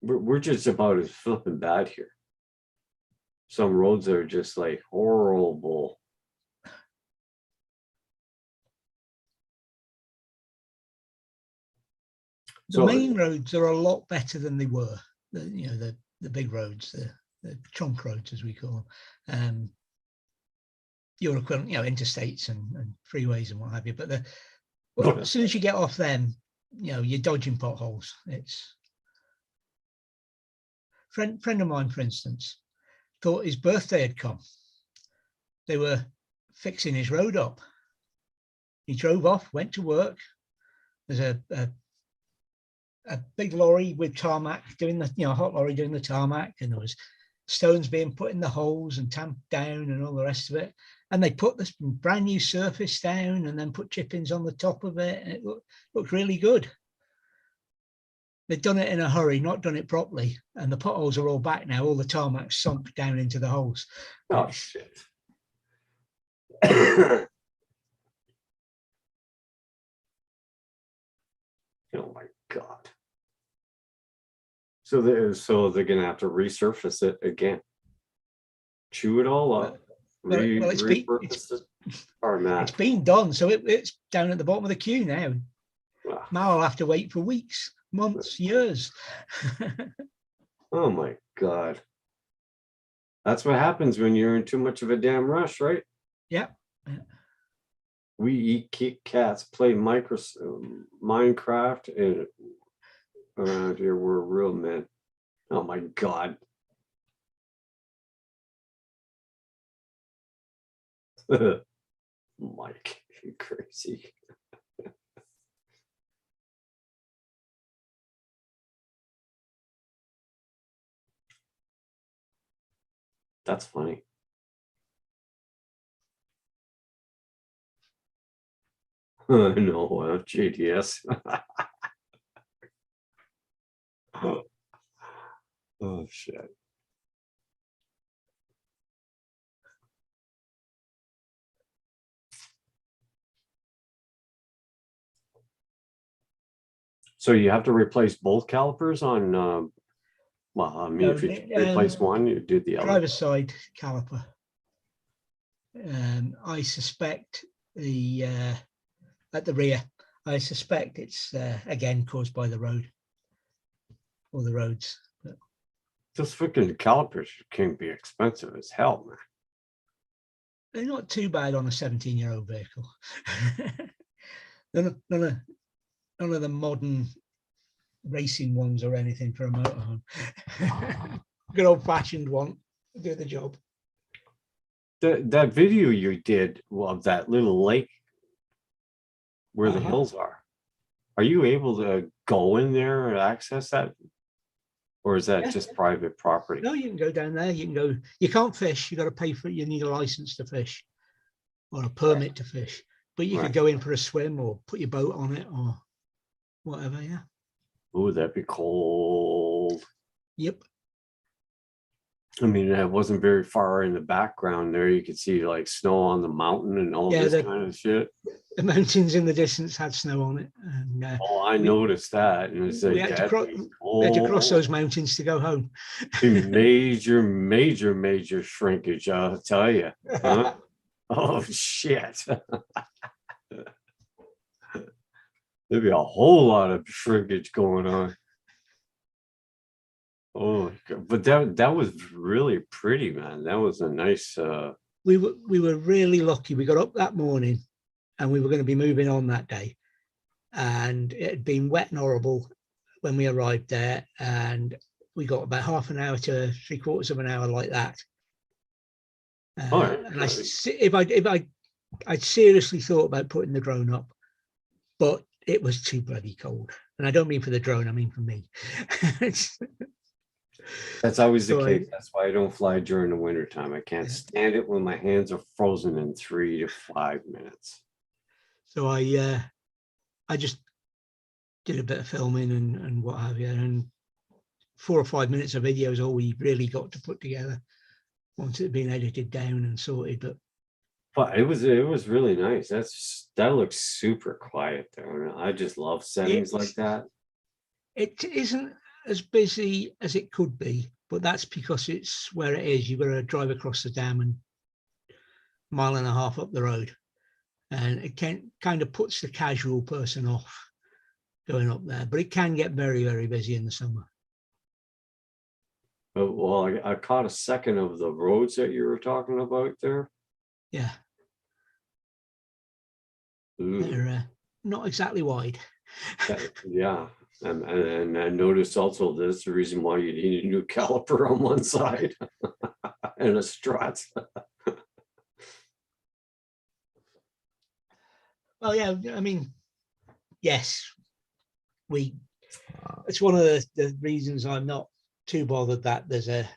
We're just about as flipping bad here. Some roads are just like horrible. The main roads are a lot better than they were. The big roads, the trunk roads as we call them. Your equivalent, interstates and freeways and what have you. But as soon as you get off them, you're dodging potholes. It's friend of mine, for instance, thought his birthday had come. They were fixing his road up. He drove off, went to work. There's a big lorry with tarmac doing the, hot lorry doing the tarmac, and there was stones being put in the holes and tamped down and all the rest of it. And they put this brand new surface down and then put chip-ins on the top of it. And it looked really good. They'd done it in a hurry, not done it properly. And the potholes are all back now. All the tarmac sunk down into the holes. Oh, shit. Oh my God. So they're gonna have to resurface it again. Chew it all up. Repurpose it. Or not. It's been done, so it's down at the bottom of the queue now. Wow. Now I'll have to wait for weeks, months, years. Oh my God. That's what happens when you're in too much of a damn rush, right? Yeah. We eat Kit Kats, play Minecraft, and around here we're real men. Oh my God. Mike, you crazy. That's funny. No, JDS. Oh shit. So you have to replace both calipers on well, I mean, No, if you replace one, you do the other. Driver's side caliper. I suspect at the rear, I suspect it's again caused by the road or the roads. But those freaking calipers can be expensive as hell, man. They're not too bad on a 17-year-old vehicle. none of the modern racing ones or anything for a motorhome. Good old-fashioned one, do the job. That video you did of that little lake where the hills are you able to go in there and access that? Or is that just private property? No, you can go down there. You can go. You can't fish. You got to pay for it. You need a license to fish or a permit to fish. But you could go in for a swim or put your boat on it or whatever. Yeah. Oh, that'd be cold. Yep. I mean, it wasn't very far in the background there. You could see like snow on the mountain and all this kind of shit. The mountains in the distance had snow on it. And, I noticed that. And it's like, we had to cross those mountains to go home. Major shrinkage, I'll tell you. Huh? Oh, shit. There'd be a whole lot of shrinkage going on. Oh, but that was really pretty, man. That was a nice. We were really lucky. We got up that morning, and we were going to be moving on that day, and it had been wet and horrible when we arrived there, and we got about half an hour to 3/4 of an hour like that. And I'd seriously thought about putting the drone up, but it was too bloody cold. And I don't mean for the drone, I mean for me. That's always the case. That's why I don't fly during the wintertime. I can't stand it when my hands are frozen in 3 to 5 minutes. So I just did a bit of filming and what have you. And 4 or 5 minutes of video is all we really got to put together once it had been edited down and sorted. But But it was really nice. That looks super quiet there. I just love settings like that. It isn't as busy as it could be, but that's because it's where it is. You've got to drive across the dam and mile and a half up the road, and it kind of puts the casual person off going up there. But it can get very, very busy in the summer. But, well, I caught a second of the roads that you were talking about there. Yeah, Ooh, they're not exactly wide. yeah. And I noticed also that's the reason why you need a new caliper on one side and a strut. Well, yeah, I mean, yes, it's one of the reasons I'm not too bothered that there's a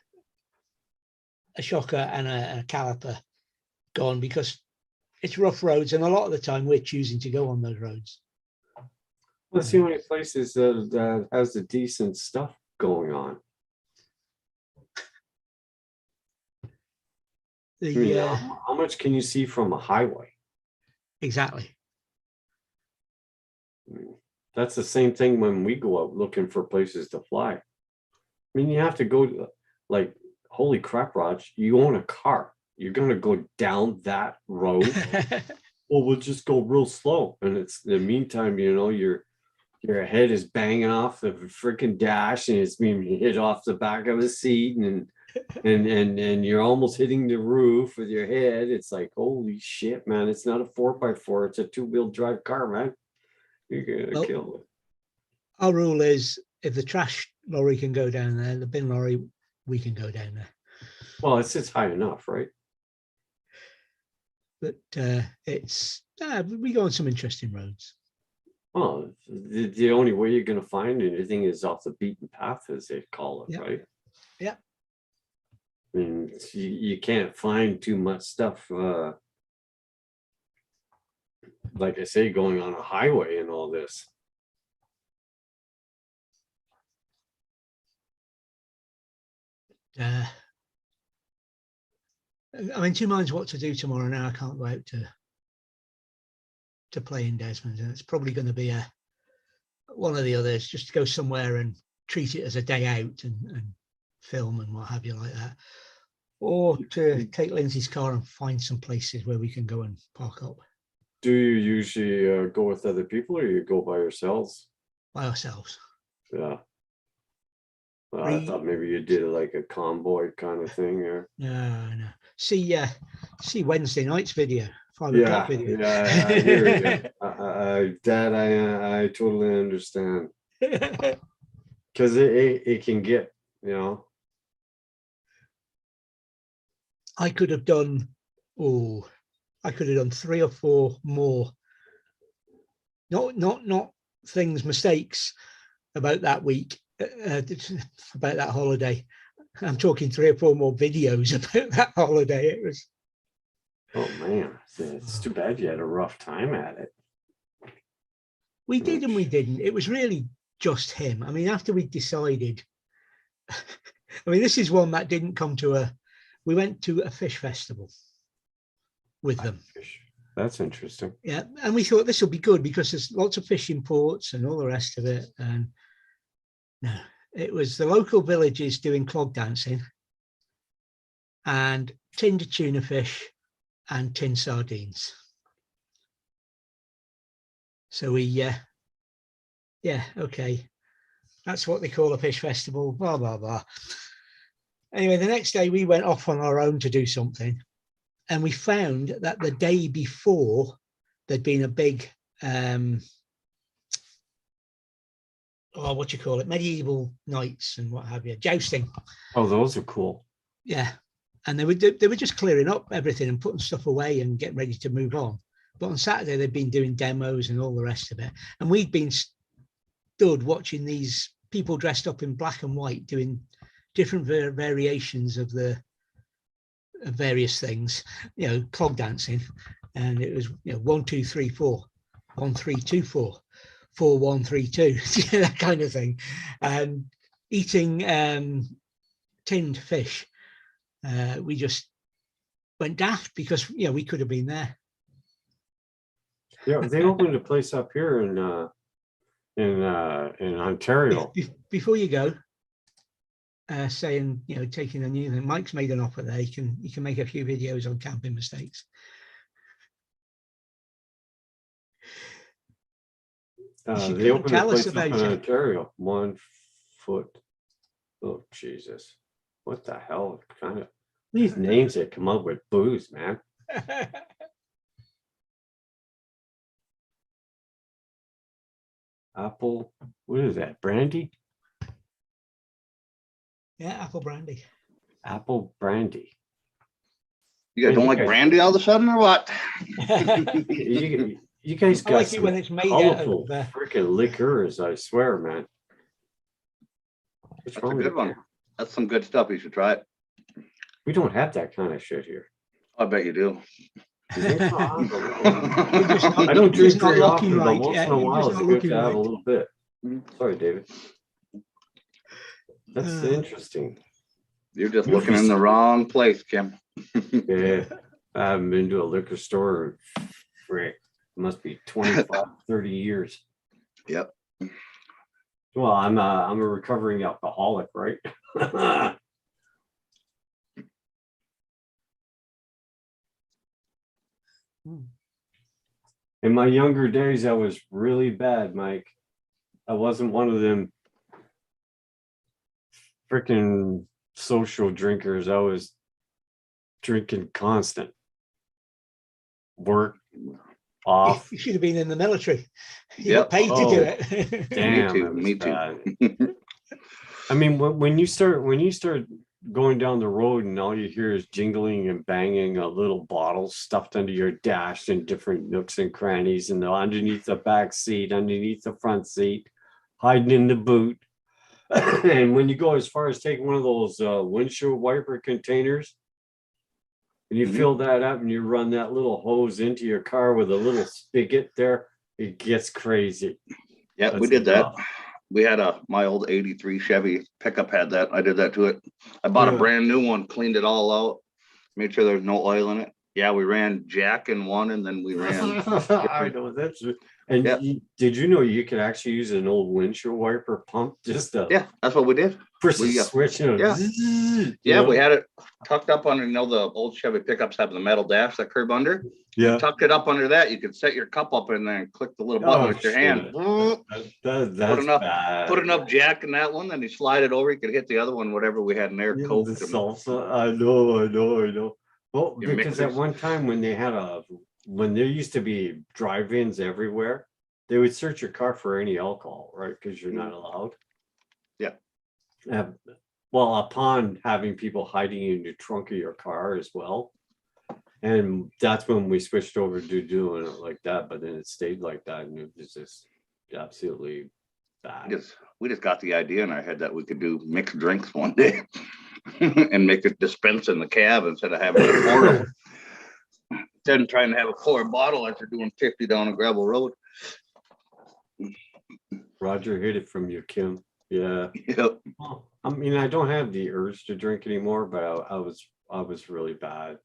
shocker and a caliper gone, because it's rough roads, and a lot of the time we're choosing to go on those roads. Well, it's the only places that has the decent stuff going on. I mean, how much can you see from a highway? Exactly. I mean, that's the same thing when we go out looking for places to fly. I mean, you have to go to, like, holy crap, Raj, you own a car. You're going to go down that road. Well, we'll just go real slow. And it's in the meantime, you know, your head is banging off the freaking dash and it's being hit off the back of the seat and you're almost hitting the roof with your head. It's like, holy shit, man. It's not a 4x4. It's a 2-wheel drive car, man. You're gonna kill it. Our rule is if the trash lorry can go down there, the bin lorry, we can go down there. Well, it's high enough, right? But we go on some interesting roads. Well, the only way you're going to find anything is off the beaten path, as they call it, right? Yeah. I mean, you can't find too much stuff, like I say, going on a highway and all this. I'm in two minds what to do tomorrow now. I can't go out to play in Desmond, and it's probably going to be one of the others, just to go somewhere and treat it as a day out and film and what have you like that, or to take Lindsay's car and find some places where we can go and park up. Do you usually go with other people or you go by yourselves? By ourselves. Yeah. Well, I thought maybe you did like a convoy kind of thing, or no. See Wednesday night's video, 5 o'clock video. Yeah, I hear you. That I totally understand. Because it can get, you know. I could have done 3 or 4 more. Not things, mistakes about that week, about that holiday. I'm talking 3 or 4 more videos about that holiday. It was. Oh man, it's too bad you had a rough time at it. We did and we didn't. It was really just him. I mean, after we decided, I mean, this is one that didn't come to we went to a fish festival with them. That's interesting. Yeah, and we thought this will be good because there's lots of fishing ports and all the rest of it. And no, it was the local villages doing clog dancing and tinned tuna fish and tinned sardines. So we, okay, that's what they call a fish festival, blah, blah, blah. Anyway, the next day we went off on our own to do something, and we found that the day before there'd been a big, medieval nights and what have you, jousting. Oh, those are cool. Yeah, and they were just clearing up everything and putting stuff away and getting ready to move on. But on Saturday they'd been doing demos and all the rest of it, and we'd been stood watching these people dressed up in black and white doing different variations of the various things, clog dancing, and it was 1 2 3 4, 1 3 2 4, 4 1 3 2, that kind of thing, and eating tinned fish. We just went daft because we could have been there. Yeah, they opened a place up here in Ontario. Before you go, saying taking a new thing, Mike's made an offer there. You can make a few videos on camping mistakes. They opened a tell us place up in about it. Ontario. 1 foot. Oh Jesus! What the hell? Kind of these names that come up with booze, man. Apple. What is that? Brandy? Yeah, apple brandy. Apple brandy. You guys don't like brandy all of a sudden, or what? You guys I got like it some when it's made colorful out of. freaking liqueurs. I swear, man. What's That's a wrong with good one. you? That's some good stuff. You should try it. We don't have that kind of shit here. I bet you do. You think so? I You're just not- I don't you're drink just not very looking often, but right. once Yeah, in a you're while just it's not good looking to have a right. little bit. Mhm. Sorry, David. That's Uh. interesting. You're just looking in the wrong place, Kim. Yeah, I haven't been to a liquor store in frick. It must be 25, 30 years. Yep. Well, I'm a recovering alcoholic, right? In my younger days, I was really bad, Mike. I wasn't one of them freaking social drinkers. I was drinking constant. Work, off. You should have been in the military. You Yep. got paid to Oh, do it. Damn, too, it was me too. bad. I mean, when you start going down the road and all you hear is jingling and banging a little bottle stuffed under your dash in different nooks and crannies, and they're underneath the back seat, underneath the front seat, hiding in the boot. And when you go as far as taking one of those windshield wiper containers, and you Mhm. fill that up and you run that little hose into your car with a little spigot there, it gets crazy. Yeah, we That's did that. enough. We had my old 83 Chevy pickup had that. I did that to it. I bought a Yeah. brand new one, cleaned it all out, made sure there's no oil in it. Yeah, we ran Jack in one, and then we ran. I know that's. And Yeah. did you know you could actually use an old windshield wiper pump just to Yeah, that's what we did. push the we, switch and yeah. zzz, Yeah, we know? had it tucked up under, the old Chevy pickups have the metal dash that curve under. Yeah. Tucked it up under that. You could set your cup up in there and click the little button Oh, with your hand. That's enough- bad. Put enough Jack in that one, then you slide it over. You could hit the other one, whatever we had in there. Yeah, Coke. the and- salsa. I know. Well, Your because at mixers. one time when there used to be drive-ins everywhere, they would search your car for any alcohol, right? Because you're not allowed. Yeah. Well, upon having people hiding in the trunk of your car as well. And that's when we switched over to doing it like that, but then it stayed like that, and it was just absolutely bad. We just got the idea in our head that we could do mixed drinks one day and make it dispense in the cab instead of having a pour. Instead of trying to have a pour bottle after doing 50 down a gravel road. Roger hit it from you, Kim. Yeah. Yep. Well, I mean, I don't have the urge to drink anymore, but I was really bad.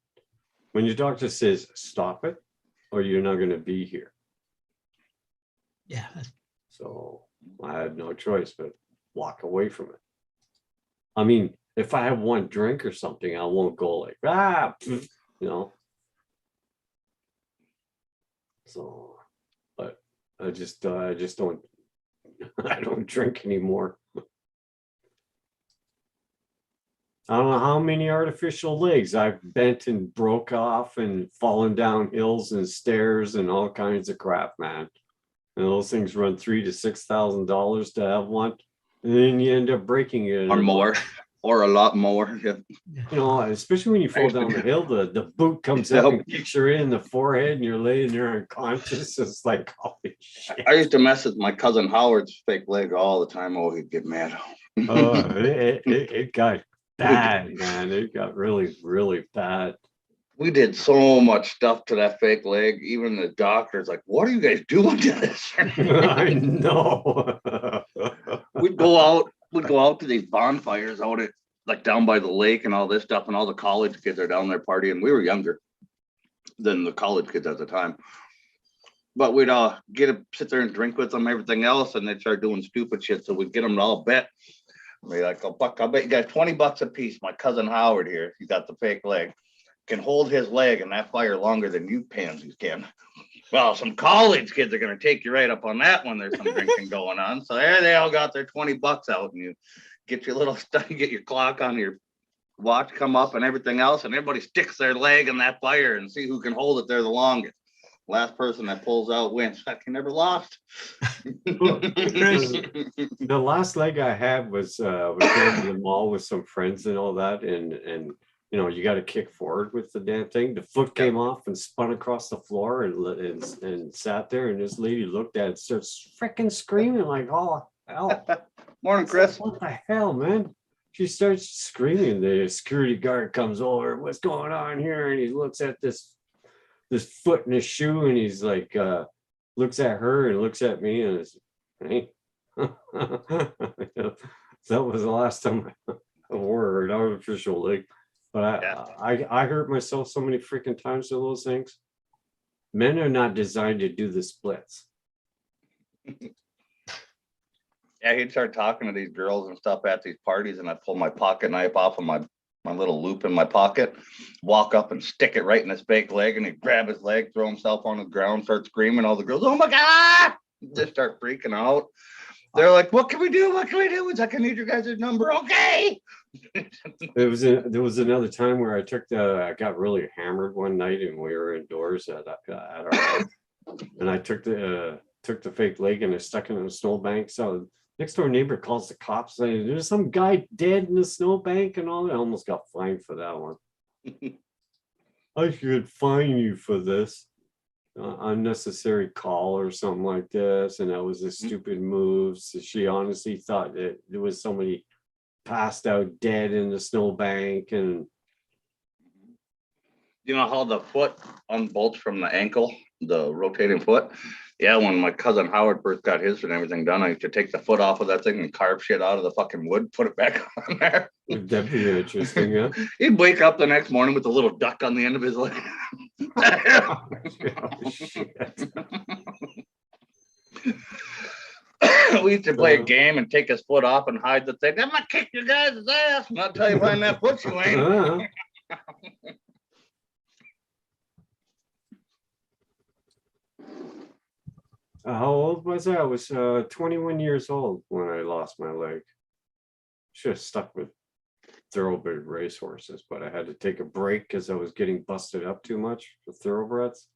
When your doctor says stop it, or you're not going to be here. Yeah. So I had no choice but walk away from it. I mean, if I have one drink or something, I won't go like pff, you know. So, but I just don't. I don't drink anymore. I don't know how many artificial legs I've bent and broke off and fallen down hills and stairs and all kinds of crap, man. And those things run $3,000 to $6,000 to have one, and then you end up breaking it. Or more, or a lot more. Yeah. You know, especially when you fall down the hill, the boot comes up and kicks you in the forehead, and you're laying there unconscious. It's like, holy shit. I used to mess with my cousin Howard's fake leg all the time. Oh, he'd get mad. Oh, it got bad, man. It got really, really bad. We did so much stuff to that fake leg. Even the doctor's like, "What are you guys doing to this?" I know. We'd go out to these bonfires out at like down by the lake and all this stuff, and all the college kids are down there partying. We were younger than the college kids at the time. But we'd sit there and drink with them, everything else, and they'd start doing stupid shit. So we'd get them to all bet. We'd be like, oh, Buck, I'll bet you got $20 a piece. My cousin Howard here, he got the fake leg, can hold his leg in that fire longer than you pansies can. Well, some college kids are going to take you right up on that when there's some drinking going on. So there they all got their $20 out, and you get your little stuff, you get your clock on your watch come up and everything else, and everybody sticks their leg in that fire and see who can hold it there the longest. Last person that pulls out wins. Fuck, you never lost. The last leg I had was going to the mall with some friends and all that, and you know, you got to kick forward with the damn thing. The foot came off and spun across the floor and sat there, and this lady looked at it, starts freaking screaming like, oh hell. Morning, Chris. What the hell, man? She starts screaming. The security guard comes over. What's going on here? And he looks at this foot in his shoe, and he's like, looks at her and looks at me, and it's, hey. That was the last time I wore an artificial leg. But I hurt myself so many freaking times with those things. Men are not designed to do the splits. Yeah, he'd start talking to these girls and stuff at these parties, and I'd pull my pocket knife off of my little loop in my pocket, walk up and stick it right in his fake leg, and he'd grab his leg, throw himself on the ground, start screaming. All the girls, oh my God, just start freaking out. They're like, what can we do? What can we do? It's like, I need your guys' number. Okay. There was another time where I got really hammered one night, and we were indoors at our house, and I took the fake leg and I stuck it in a snowbank. So next door neighbor calls the cops saying there's some guy dead in the snowbank and all that. I almost got fined for that one. I should fine you for this unnecessary call or something like this, and that was a stupid move. So she honestly thought that there was somebody passed out dead in the snowbank. And You know how the foot unbolts from the ankle, the rotating foot? Yeah, when my cousin Howard first got his and everything done, I used to take the foot off of that thing and carve shit out of the fucking wood, put it back on there. that'd be interesting, yeah. He'd wake up the next morning with a little duck on the end of his leg. Oh, shit. We used to play a game and take his foot off and hide the thing. I'm gonna kick your guys' ass, and I'll tell you find that foot you ain't. How old was I? I was 21 years old when I lost my leg. Should have stuck with thoroughbred racehorses, but I had to take a break because I was getting busted up too much for thoroughbreds.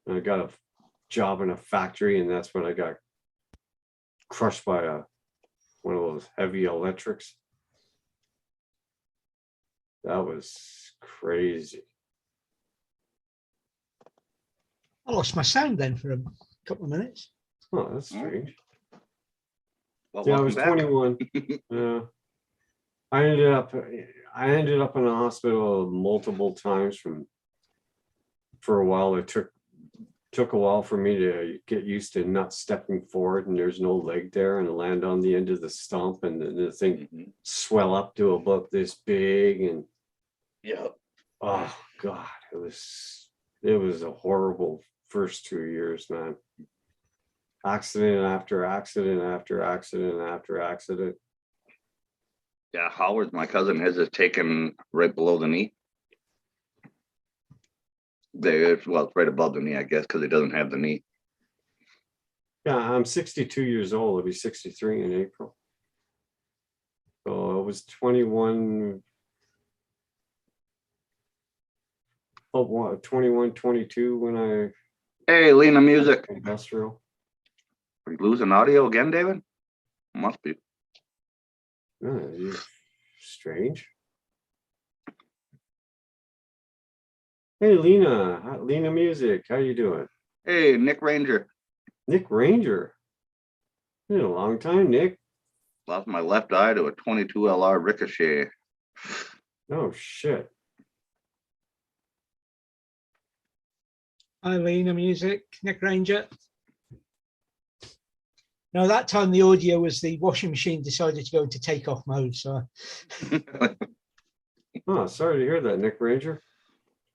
And I got a job in a factory, and that's when I got crushed by one of those heavy electrics. That was crazy. I lost my sound then for a couple of minutes. Oh, that's strange. Well, Yeah, I welcome was back. 21. Yeah. I ended up in the hospital multiple times for a while. It took a while for me to get used to not stepping forward, and there's no leg there, and land on the end of the stump, and the thing swell up to about this big, and Yeah. oh God, it was a horrible first 2 years, man. Accident after accident after accident after accident. Yeah, Howard, my cousin, his is taken right below the knee. Well, it's right above the knee, I guess, because he doesn't have the knee. Yeah, I'm 62 years old. I'll be 63 in April. So I was 21, 21, 22 when I Hey, Lena Music. industrial. Are you losing audio again, David? Must be. Yeah, strange. Hey, Lena Music, how you doing? Hey, Nick Ranger. Nick Ranger. Been a long time, Nick. Lost my left eye to a 22 LR Ricochet. Oh shit. Eileen, music, Nick Ranger. No, that time the audio was the washing machine decided to go into takeoff mode. So Oh, sorry to hear that, Nick Ranger.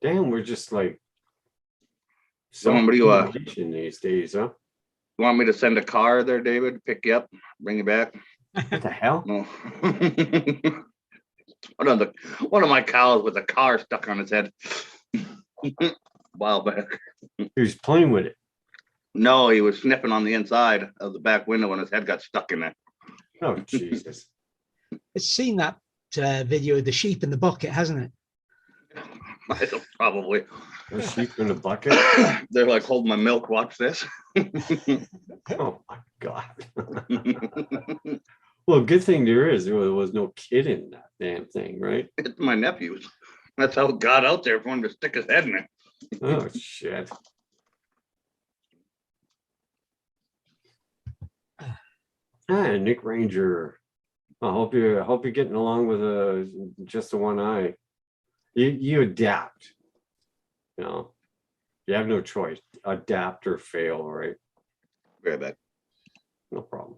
Damn, we're just like Somebody, self-mutilation these days, huh? You want me to send a car there, David, pick you up, bring you back? What the hell? No. One of my cows with a car stuck on his head. While back. He was playing with it. No, he was sniffing on the inside of the back window when his head got stuck in there. Oh, Jesus. it's seen that video of the sheep in the bucket, hasn't it? I don't, probably. A sheep in a bucket. They're like, hold my milk, watch this. Oh my God. Well, good thing there was no kid in that damn thing, right? It's my nephew's. That's how it got out there for him to stick his head in it. Oh shit. Ah, Nick Ranger. I hope you're getting along with just the one eye. You adapt. You know, you have no choice. Adapt or fail, right? Very bad. No problem.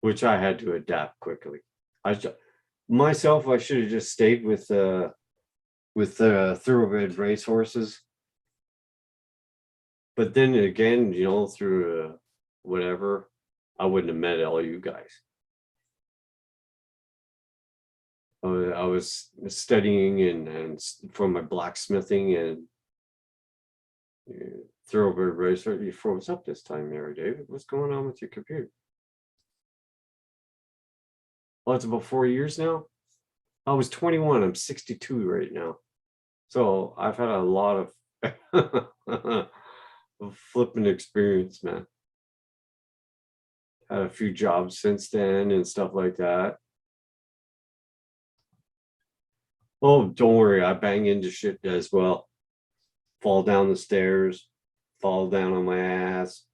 Which I had to adapt quickly. I should have just stayed with thoroughbred racehorses. But then again, you know, through whatever, I wouldn't have met all you guys. I was studying and for my blacksmithing and thoroughbred racer. You froze up this time, Mary David. What's going on with your computer? Well, it's about 4 years now. I was 21. I'm 62 right now. So I've had a lot of flipping experience, man. Had a few jobs since then and stuff like that. Oh, don't worry, I bang into shit as well. Fall down the stairs, fall down on my ass.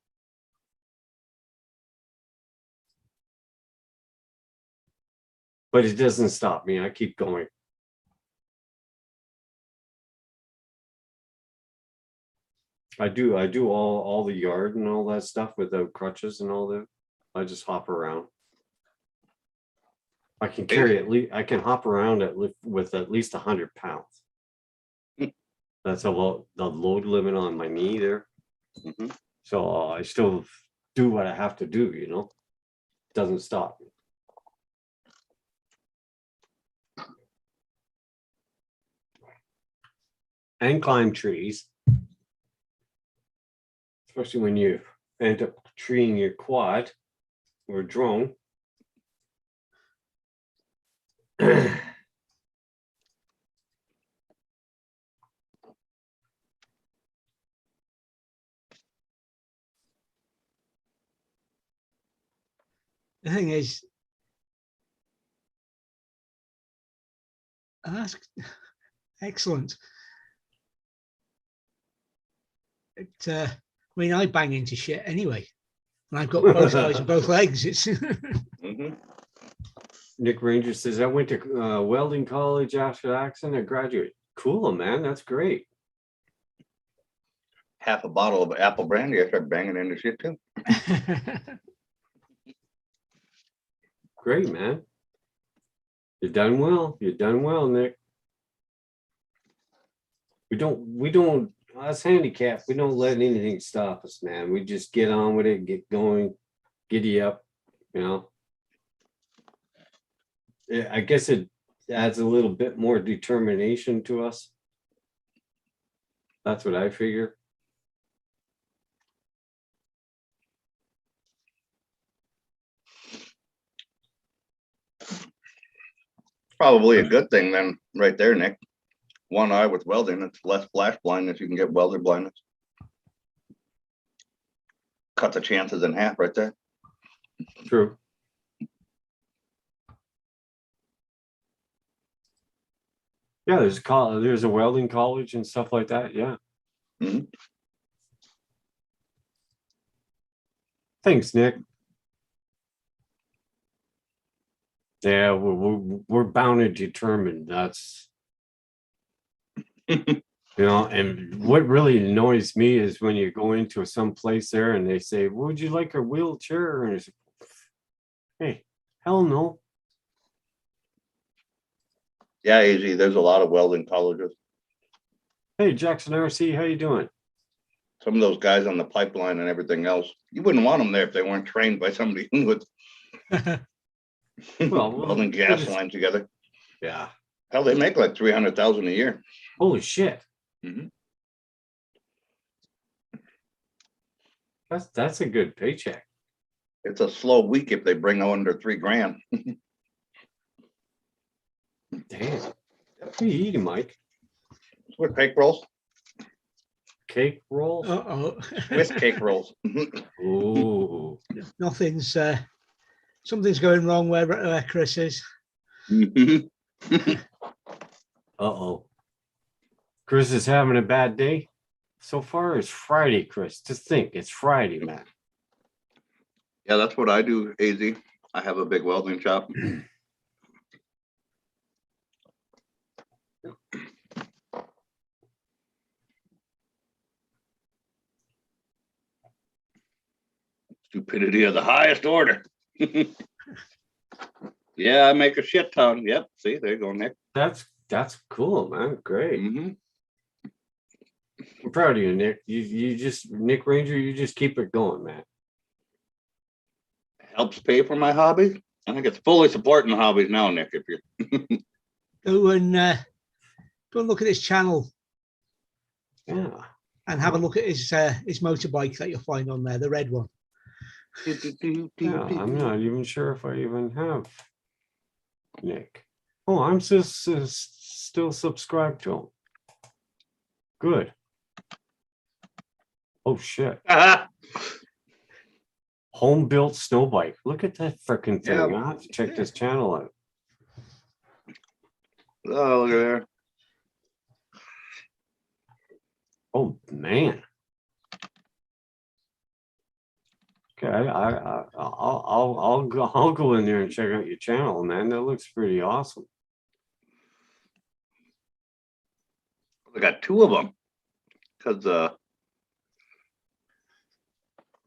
But it doesn't stop me. I keep going. I do all the yard and all that stuff without crutches and all that. I just hop around. I can carry I can hop around with at least 100 pounds. That's the load limit on my knee there. Mm-hmm. So I still do what I have to do, you know. It doesn't stop me. And climb trees. Especially when you end up treeing your quad or drone. The thing is, that's excellent. I mean, I bang into shit anyway, and I've got both eyes and both legs. It's Mm-hmm. Nick Ranger says, I went to welding college after the accident. I graduated. Cool, man. That's great. Half a bottle of apple brandy. I started banging into shit too. Great, man. You've done well. You've done well, Nick. We don't, us handicapped, we don't let anything stop us, man. We just get on with it, get going, giddy up, you know. I guess it adds a little bit more determination to us. That's what I figure. Probably a good thing then, right there, Nick. One eye with welding, it's less flash blindness. You can get welder blindness. Cut the chances in half right there. True. Yeah, there's a welding college and stuff like that. Yeah. Mhm. Thanks, Nick. Yeah, we're bound and determined. That's You know, and what really annoys me is when you go into some place there and they say, would you like a wheelchair? And it's, hey, hell no. Yeah, AZ, there's a lot of welding colleges. Hey, Jackson RC, how you doing? Some of those guys on the pipeline and everything else, you wouldn't want them there if they weren't trained by somebody with Well, welding gas lines together. yeah. Hell, they make like 300,000 a year. Holy shit. Mhm. That's a good paycheck. It's a slow week if they bring under 3 grand. Damn. What are you eating, Mike? With cake rolls, Cake rolls? Uh-oh. with cake rolls. Ooh. Nothing's something's going wrong where Chris is. Mhm. Uh-oh. Chris is having a bad day. So far, it's Friday, Chris. Just think, it's Friday, man. Yeah, that's what I do, AZ. I have a big welding shop. Stupidity of the highest order. Yeah, I make a shit ton. Yep. See, there you go, Nick. That's cool, man. Great. Mhm. I'm proud of you, Nick. You just Nick Ranger, you just keep it going, man. Helps pay for my hobbies. I think it's fully supporting hobbies now, Nick. If you Go and look at his channel Yeah. and have a look at his motorbike that you'll find on there, the red one. Yeah, I'm not even sure if I even have Nick. Oh, I'm still subscribed to him. Good. Oh shit. Home built snow bike. Look at that freaking thing. Yeah. I have to check this channel out. Oh, look at there. Oh man. Okay, I'll go in there and check out your channel, man. That looks pretty awesome. I got 2 of them because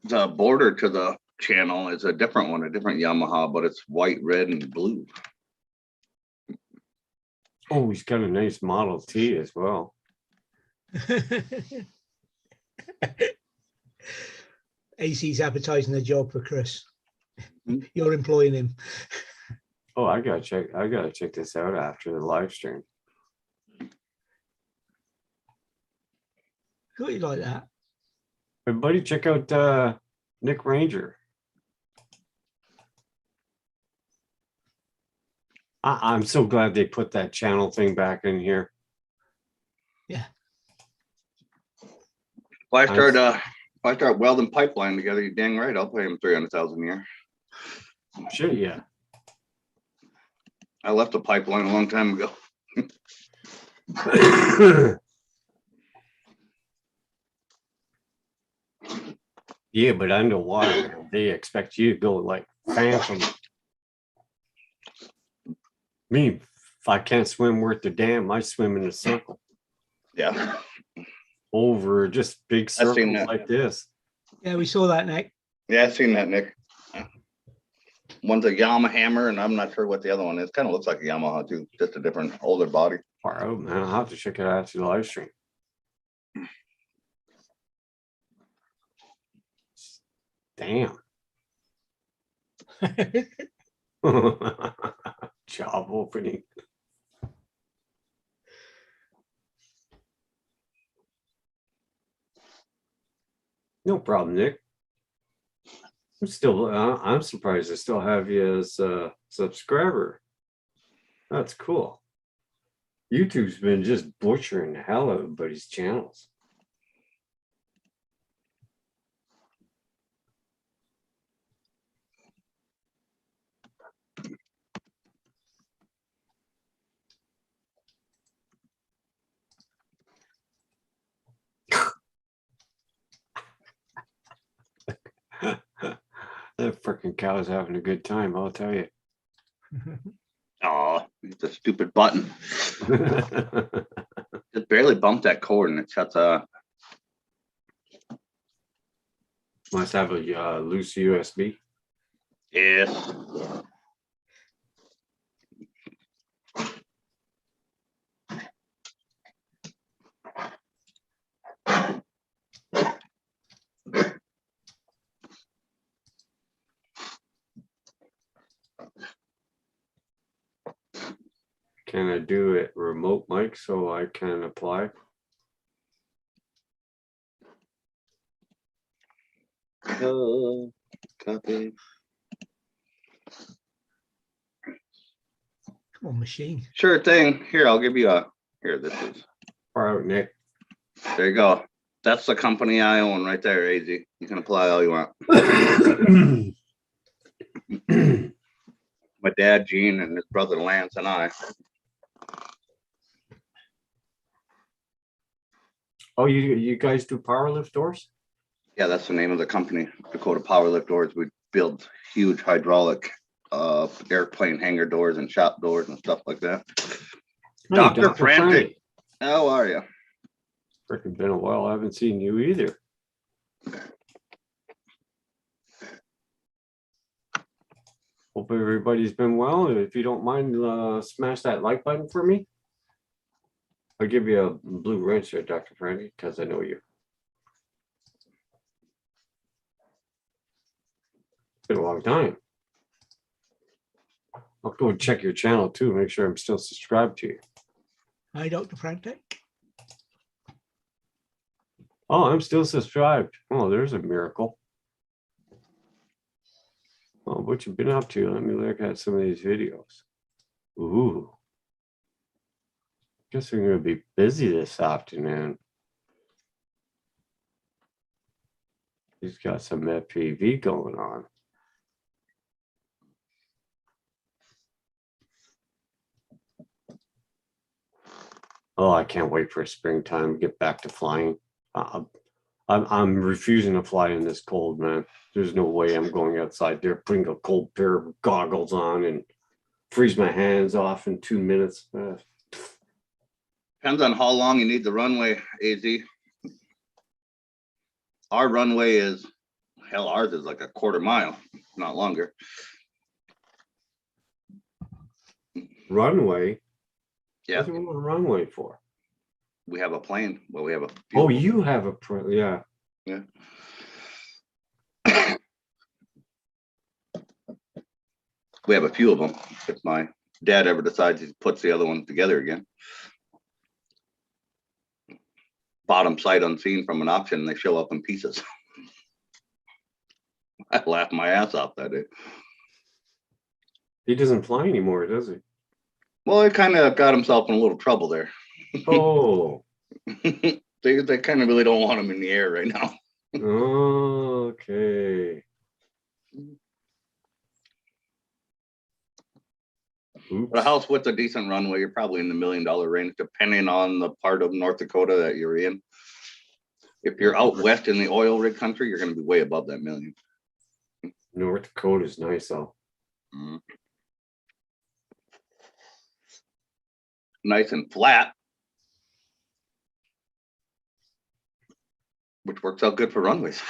the border to the channel is a different one, a different Yamaha, but it's white, red, and blue. Oh, he's got a nice Model T as well. AC's advertising a job for Chris. Mhm. You're employing him. Oh, I gotta check this out after the live stream. Thought you like that. Everybody check out Nick Ranger. I'm so glad they put that channel thing back in here. If I start welding pipeline together, you dang right, I'll pay him 300,000 a year. Shit, yeah. I left the pipeline a long time ago. Yeah, but underwater, they expect you to go like phantom. Me, if I can't swim worth the damn, I swim in a circle Yeah. over just big seen circles that. like this. Yeah, we saw that, Nick. Yeah, I've seen that, Nick. One's a Yamaha hammer, and I'm not sure what the other one is. Kind of looks like a Yamaha too, just a different, older body. Far out, man. I'll have to check it out after the live stream. Damn. Job opening. No problem, Nick. I'm surprised I still have you as a subscriber. That's cool. YouTube's been just butchering the hell out of everybody's channels. That freaking cow's having a good time, I'll tell you. Oh, it's a stupid button. Just just barely bumped that cord and it shuts off. Must have a loose USB. Yes. Can I do it remote mic so I can apply? Copy. Come on, machine. Sure thing. Here, I'll give you a, here, this is, Far out, Nick. there you go. That's the company I own right there, AZ. You can apply all you want. My dad, Gene, and his brother Lance and I. Oh, you guys do power lift doors? Yeah, that's the name of the company, Dakota Power Lift Doors. We build huge hydraulic airplane hangar doors and shop doors and stuff like that. Hey, Dr. Frantic, Frantic. how are you? Freaking been a while. I haven't seen you either. Hope everybody's been well. If you don't mind, smash that like button for me. I'll give you a blue wrench there, Dr. Frantic, because I know you. It's been a long time. I'll go check your channel too, make sure I'm still subscribed to you. Hi, Dr. Frantic. Oh, I'm still subscribed. Oh, there's a miracle. Oh, what you been up to? Let me look at some of these videos. Ooh. Guess we're gonna be busy this afternoon. He's got some FPV going on. Oh, I can't wait for springtime to get back to flying. I'm refusing to fly in this cold, man. There's no way I'm going outside there, putting a cold pair of goggles on and freeze my hands off in 2 minutes. Depends on how long you need the runway, AZ. Our runway is, hell, ours is like a quarter mile, not longer. Runway? Yeah, What do you want a runway for? we have a plane. Well, we have a. Oh, you have a, yeah. Yeah. We have a few of them. If my dad ever decides he puts the other one together again. Bottom sight unseen from an auction, they show up in pieces. I laughed my ass off that day. He doesn't fly anymore, does he? Well, he kind of got himself in a little trouble there. Oh. They kind of really don't want him in the air right now. Okay. Oops. But a house with a decent runway, you're probably in the $1 million range, depending on the part of North Dakota that you're in. If you're out west in the oil rig country, you're going to be way above that million. North Dakota's nice though. Mm. Nice and flat, which works out good for runways.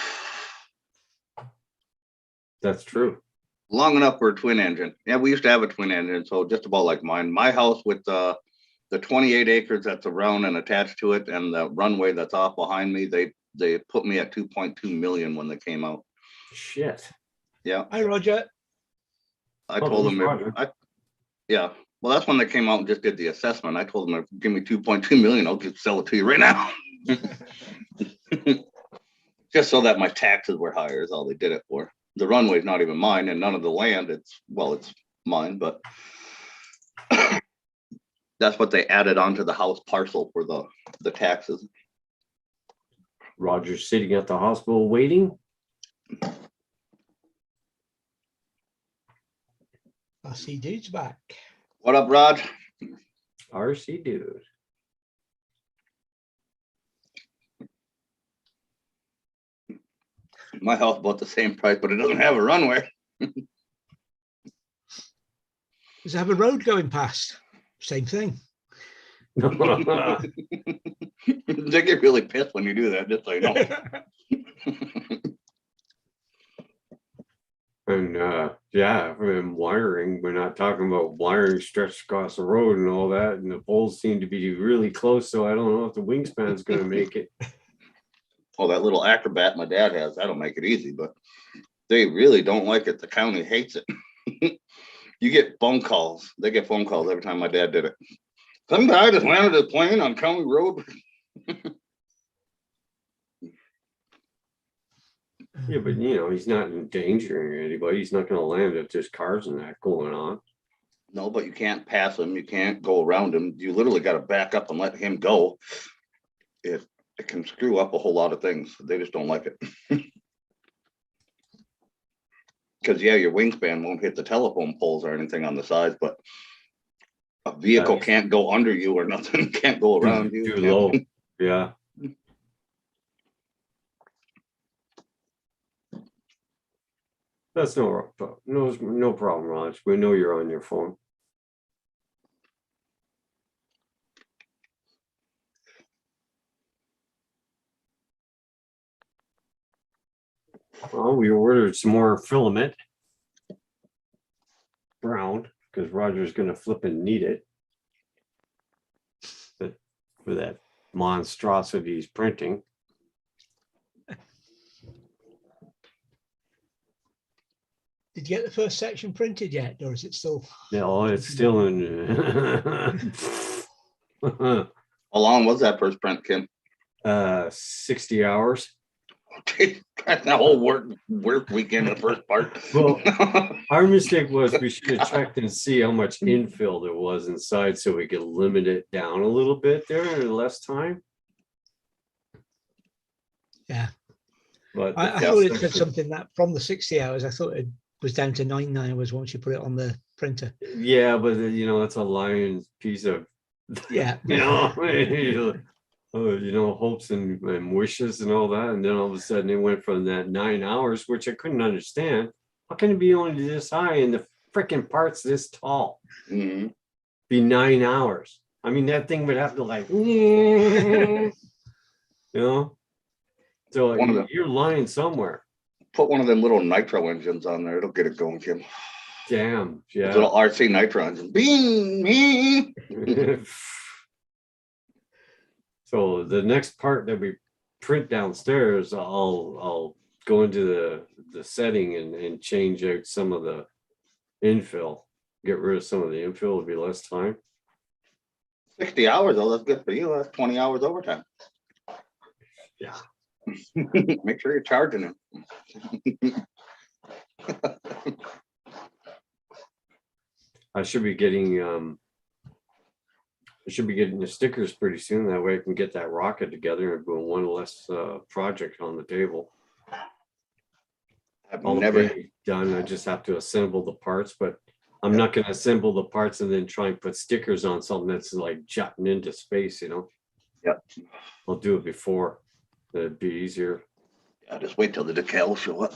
That's true. Long enough for a twin engine. Yeah, we used to have a twin engine, so just about like mine. My house with the 28 acres that's around and attached to it, and the runway that's off behind me, they put me at 2.2 million when they came out. Shit. Yeah, Hi, Roger. I Oh, told there's them. Roger. Yeah, well, that's when they came out and just did the assessment. I told them, give me 2.2 million, I'll just sell it to you right now. Just so that my taxes were higher is all they did it for. The runway's not even mine, and none of the land, it's mine, but that's what they added onto the house parcel for the taxes. Roger's sitting at the hospital waiting. RC Dude's back. What up, Rod? RC dude. My house about the same price, but it doesn't have a runway. Does it have a road going past? Same thing. They get really pissed when you do that, just so you know. And yeah, and wiring, we're not talking about wiring stretched across the road and all that, and the poles seem to be really close, so I don't know if the wingspan's gonna make it. Oh, that little Acrobat my dad has, that'll make it easy, but they really don't like it. The county hates it. You get phone calls. They get phone calls every time my dad did it. Some guy just landed a plane on county road. Yeah, but you know, he's not endangering anybody. He's not gonna land if there's cars and that going on. No, but you can't pass him. You can't go around him. You literally got to back up and let him go. It can screw up a whole lot of things. They just don't like it. Because yeah, your wingspan won't hit the telephone poles or anything on the sides, but a vehicle can't go under you or nothing. Can't go around you. Too low. Yeah. That's no problem, Raj. We know you're on your phone. Well, we ordered some more filament. Brown, because Roger's gonna flip and need it. But for that monstrosity he's printing. Did you get the first section printed yet, or is it still? No, it's still in. How long was that first print, Kim? 60 hours. That's the whole work weekend, the first part. Well, our mistake was we should have checked and see how much infill there was inside so we could limit it down a little bit there in less time. Yeah. But I thought it said something that from the 60 hours, I thought it was down to 9 hours once you put it on the printer. yeah, but you know, it's a lion's piece of, Yeah. you know, hopes and wishes and all that. And then all of a sudden it went from that 9 hours, which I couldn't understand. How can it be only this high and the freaking parts this tall? Mhm. Be 9 hours. I mean, that thing would have to like, you know, so you're lying somewhere. Put one of them little nitro engines on there. It'll get it going, Kim. Damn, yeah. Little RC nitro engine. Bing, bing. So the next part that we print downstairs, I'll go into the setting and change out some of the infill. Get rid of some of the infill. It'll be less time. 60 hours though, that's good for you. That's 20 hours overtime. Yeah. Make sure you're charging it. I should be getting the stickers pretty soon. That way I can get that rocket together and doing one less project on the table. I've All never done. I just have to assemble the parts, but I'm not going to assemble the parts and then try and put stickers on something that's like jutting into space, you know? Yep. I'll do it before. That'd be easier. Yeah, just wait till the decals show up.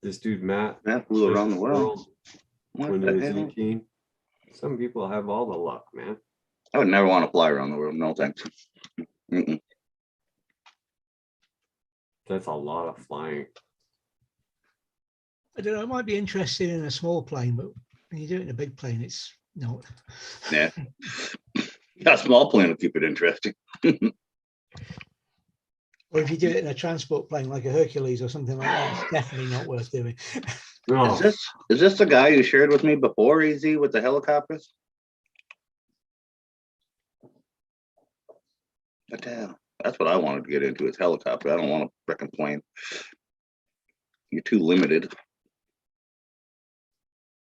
This dude, Matt. That flew around the world. When he was 18. Some people have all the luck, man. I would never want to fly around the world. No, thanks. Mm-mm. That's a lot of flying. I don't know. I might be interested in a small plane, but when you do it in a big plane, it's not. Yeah. A small plane will keep it interesting. Or if you do it in a transport plane like a Hercules or something like that, it's definitely not worth doing. No. Is this the guy you shared with me before, EZ, with the helicopters? But that's what I wanted to get into, is helicopter. I don't want a freaking plane. You're too limited.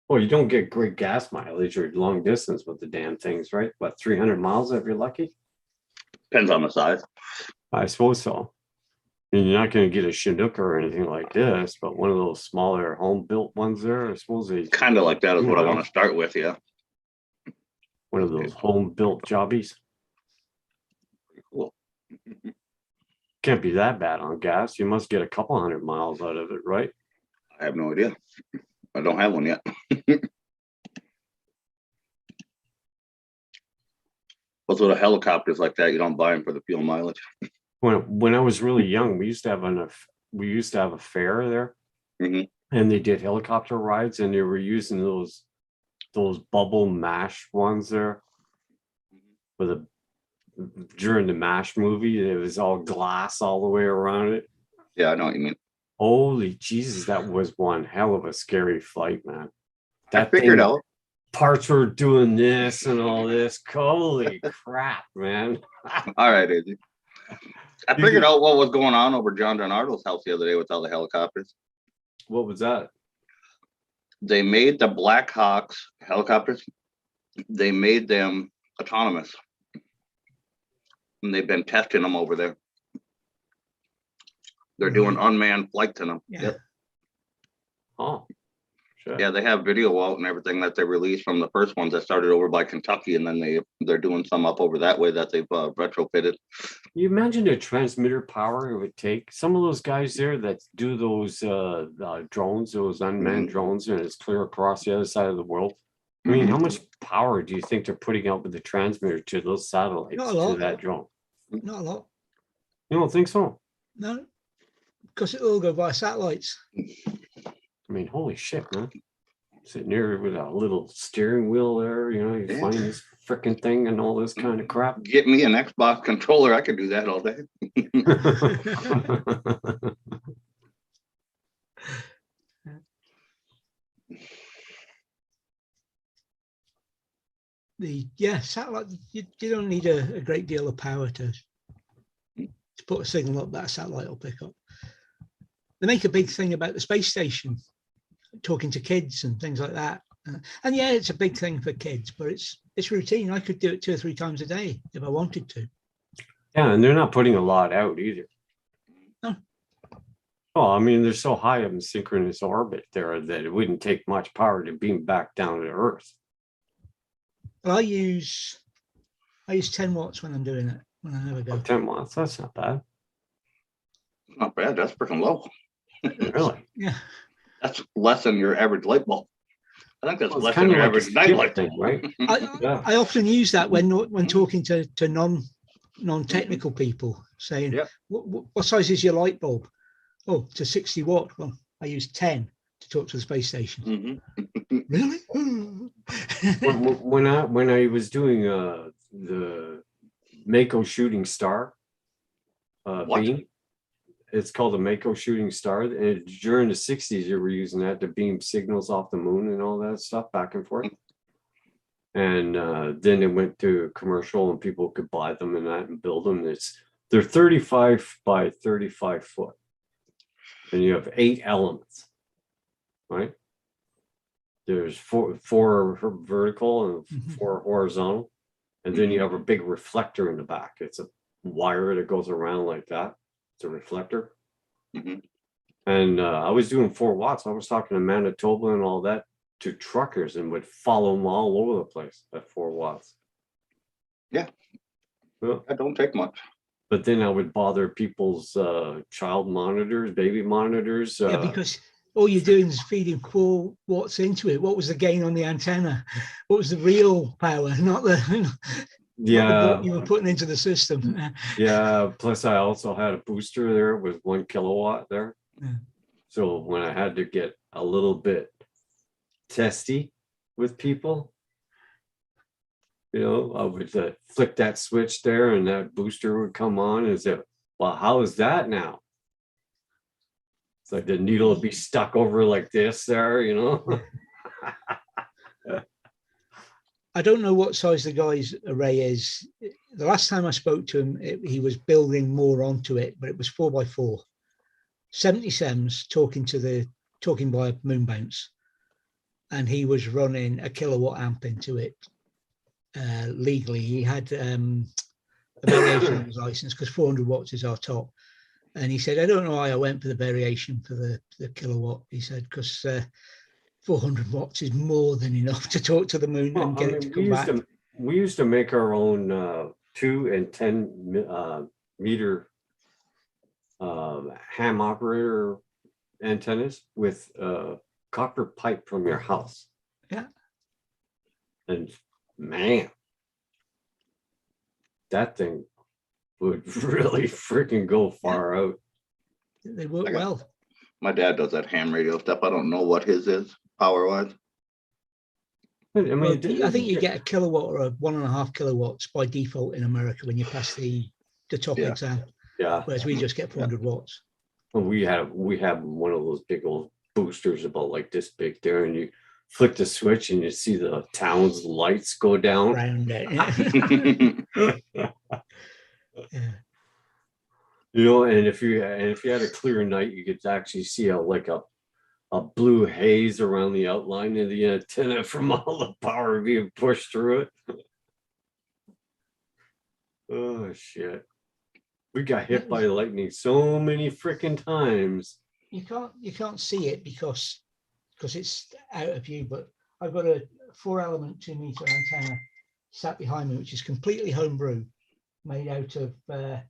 Well, you don't get great gas mileage or long distance with the damn things, right? What, 300 miles if you're lucky? Depends on the size. I suppose so. And you're not going to get a Chinook or anything like this, but one of those smaller home-built ones there, I suppose they Kind of like that is what I want to start with, yeah. one of those home-built jobbies. Cool. Can't be that bad on gas. You must get a couple 100 miles out of it, right? I have no idea. I don't have one yet. What's with the helicopters like that? You don't buy them for the fuel mileage. When I was really young, we used to have a fair there, Mhm. and they did helicopter rides, and they were using those bubble mash ones there for during the MASH movie. It was all glass all the way around it. Yeah, I know what you mean. Holy Jesus, that was one hell of a scary flight, man. I figured out. Parts were doing this and all this. Holy crap, man. All right, Izzy. I figured out what was going on over John Donardo's house the other day with all the helicopters. What was that? They made the Black Hawks helicopters. They made them autonomous. And they've been testing them over there. They're doing unmanned flights in them. Yeah. Yep. Oh, shit. Yeah, they have video out and everything that they released from the first ones that started over by Kentucky, and then they're doing some up over that way that they've retrofitted. You imagine the transmitter power it would take. Some of those guys there that do those drones, those unmanned drones, and it's clear across the other side of the world. I mean, how much power do you think they're putting out with the transmitter to those satellites, Not a lot. to that drone? Not a lot. You don't think so? No, because it'll all go via satellites. I mean, holy shit, man. Sitting there with a little steering wheel there, you know, you Yeah. find this freaking thing and all this kind of crap. Get me an Xbox controller. I could do that all day. Satellite, you don't need a great deal of power to put a signal up that a satellite will pick up. They make a big thing about the space station, talking to kids and things like that. And yeah, it's a big thing for kids, but it's routine. I could do it 2 or 3 times a day if I wanted to. Yeah, and they're not putting a lot out either. No. Oh, I mean, they're so high up in synchronous orbit there that it wouldn't take much power to beam back down to Earth. Well, I use 10 watts when I'm doing it, when I never go. 10 watts, that's not bad. Not bad. That's freaking low. Really? Yeah. That's less than your average light bulb. I think that's Well, it's less kind than of your like a average night skip light. thing, right? Yeah. I often use that when talking to non-technical people, saying, Yep. what size is your light bulb? Oh, to 60 watt. Well, I use 10 to talk to the space station. Really? when I was doing the Mako shooting star What? beam, it's called a Mako shooting star. And during the 60s, you were using that to beam signals off the moon and all that stuff back and forth. And then it went to commercial, and people could buy them and that and build them. They're 35 by 35 foot, and you have 8 elements, right? There's four vertical and 4 horizontal, and then you have a big reflector in the back. It's a wire that goes around like that. It's a reflector. And I was doing 4 watts. I was talking to Manitoba and all that to truckers, and would follow them all over the place at 4 watts. Yeah. Well, That don't take much. but then I would bother people's child monitors, baby monitors. Yeah, because all you're doing is feeding 4 watts into it. What was the gain on the antenna? What was the real power, not the what you were putting into the system? Yeah. Plus, I also had a booster there with 1 kilowatt there. Yeah. So when I had to get a little bit testy with people, you know, I would flick that switch there, and that booster would come on and say, "Well, how is that now?" It's like the needle would be stuck over like this there, you know. I don't know what size the guy's array is. The last time I spoke to him, he was building more onto it, but it was 4x4, 77s talking by moon bounce, and he was running a kilowatt amp into it legally. He had a variation on his license because 400 watts is our top. And he said, I don't know why I went for the variation for the kilowatt. He said, because 400 watts is more than enough to talk to the moon and get it to come back. We used to make our own 2 and 10 meter ham operator antennas with copper pipe from your house. Yeah. And man, that thing would really freaking go far out. They work I got- well. My dad does that ham radio stuff. I don't know what his is power wise. I Well, mean, I think you get a kilowatt or a 1.5 kilowatts by default in America when you pass the top Yeah. exam, yeah. whereas we just get 400 watts. And we have one of those big old boosters about like this big there, and you flick the switch and you see the town's lights go down. Round it. Yeah. Yeah. You know, and if you had a clear night, you could actually see a blue haze around the outline of the antenna from all the power being pushed through it. Oh shit. We got hit by lightning so many freaking times. You can't see it because it's out of view, but I've got a 4-element 2-meter antenna sat behind me, which is completely homebrew, made out of an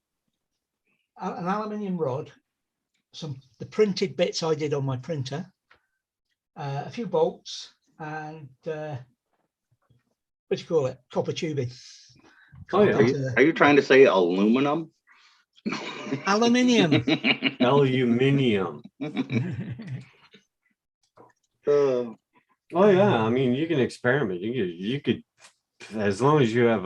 aluminium rod, the printed bits I did on my printer, a few bolts, and what do you call it? Copper tubing. Oh, yeah. Are you trying to say aluminum? Aluminium. Aluminium. Oh yeah, I mean you can experiment. You could as long as you have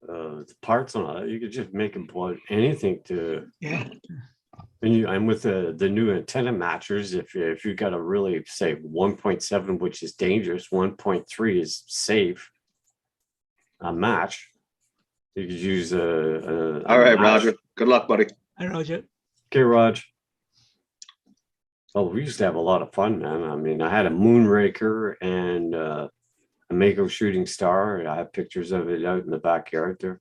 the parts on it, you could just make them plug anything to. Yeah. And with the new antenna matchers, if you got a really say 1.7, which is dangerous, 1.3 is safe. A match. You could use a All right, match. Roger. Good luck, buddy. Hi, Roger. Okay, Raj. Oh, we used to have a lot of fun, man. I mean, I had a Moonraker and a Mako shooting star. I have pictures of it out in the backyard there.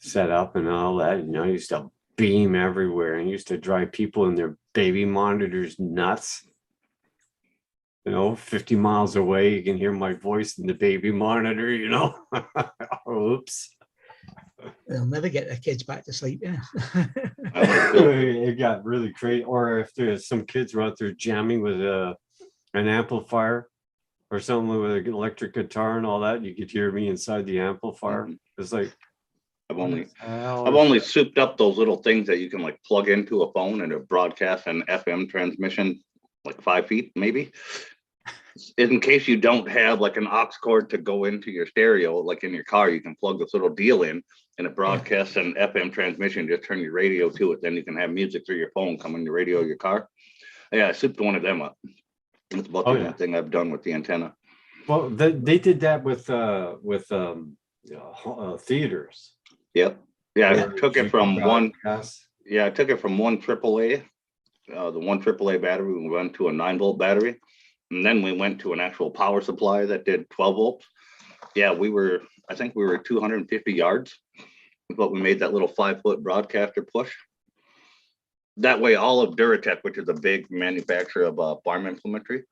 Set up and all that. You know, I used to beam everywhere and used to drive people in their baby monitors nuts. You know, 50 miles away, you can hear my voice in the baby monitor, you know. Oops. They'll never get their kids back to sleep. Yeah. It got really crazy. Or if there's some kids were out there jamming with an amplifier or something with an electric guitar and all that, you could hear me inside the amplifier. It's like I've only souped up those little things that you can like plug into a phone and it broadcasts an FM transmission like 5 feet maybe. In case you don't have like an aux cord to go into your stereo, like in your car, you can plug this little deal in and it broadcasts an FM transmission. Just turn your radio to it. Then you can have music through your phone coming to radio your car. Yeah, I souped one of them up. That's about the only thing I've done with the antenna. Well, they did that with theaters. Yep. Yeah, I took it from one. Yes. Yeah, I took it from one AAA. The one AAA battery, we went to a 9-volt battery. And then we went to an actual power supply that did 12 volts. Yeah, I think we were 250 yards, but we made that little 5-foot broadcaster push. That way, all of Duratec, which is a big manufacturer of farm implementary,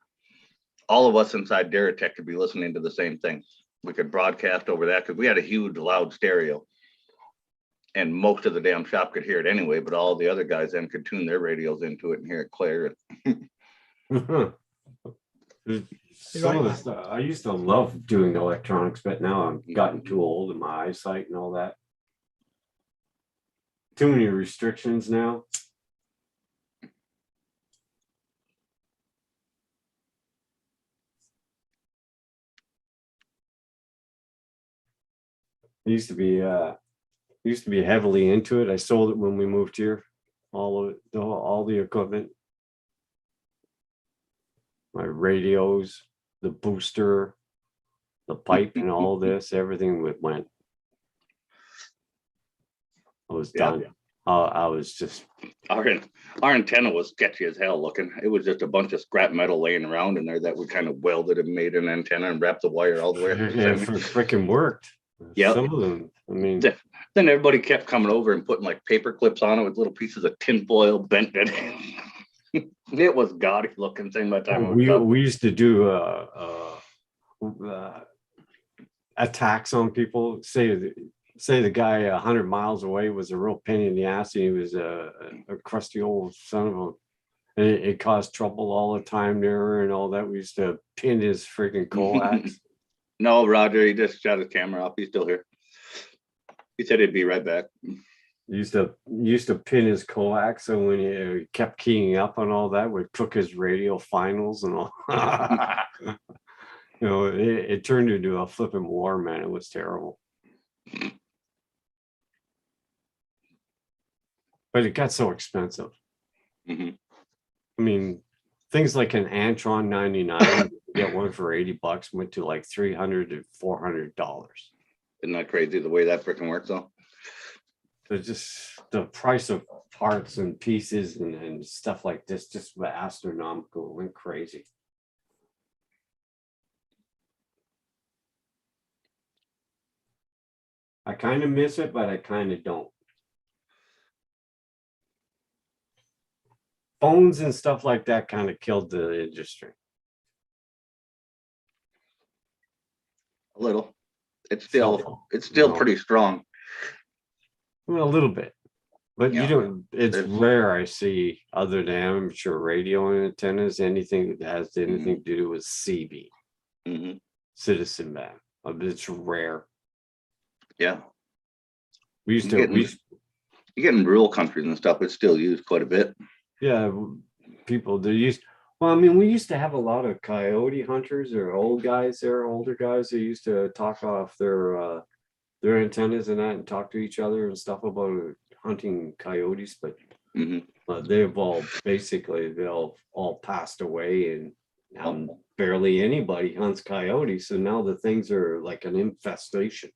all of us inside Duratec could be listening to the same thing. We could broadcast over that because we had a huge loud stereo. And most of the damn shop could hear it anyway, but all the other guys then could tune their radios into it and hear it clear. Some of the stuff I used to love doing electronics, but now I've gotten too old in my eyesight and all that. Too many restrictions now. I used to be heavily into it. I sold it when we moved here. All the equipment. My radios, the booster, the pipe and all this, everything went. I was done. I was just. Our antenna was sketchy as hell looking. It was just a bunch of scrap metal laying around in there that we kind of welded and made an antenna and wrapped the wire all the way up. It freaking worked. Yeah. Some of them, I mean. Then everybody kept coming over and putting like paper clips on it with little pieces of tinfoil bent in it. It was gaudy looking thing by the time We used to do attacks on people. Say the guy 100 miles away was a real pain in the ass, and he was a crusty old son of a. And it caused trouble all the time there and all that. We used to pin his freaking coax. No, Roger, he just shut his camera off. He's still here. He said he'd be right back. Used to pin his coax, so when he kept keying up on all that, we took his radio finals and all. It turned into a flipping war, man. It was terrible. But it got so expensive. Mhm. I mean, things like an Antron 99, get one for $80, went to like $300 to $400. Isn't that crazy the way that freaking works though? The price of parts and pieces and stuff like this just went astronomical, went crazy. I kind of miss it, but I kind of don't. Phones and stuff like that kind of killed the industry. A little. It's Cell still phone. No. pretty strong. Well, a little bit, but Yeah. you don't. It's There's- rare I see other than amateur radio antennas anything that has anything to do with CB, Mhm. citizen band. It's rare. Yeah. We used You to. get in rural countries and stuff, it's still used quite a bit. Yeah, people they used. Well, I mean, we used to have a lot of coyote hunters or older guys who used to talk off their antennas and that and talk to each other and stuff about hunting coyotes, but Mhm. they've all passed away, and now barely anybody hunts coyotes. So now the things are like an infestation.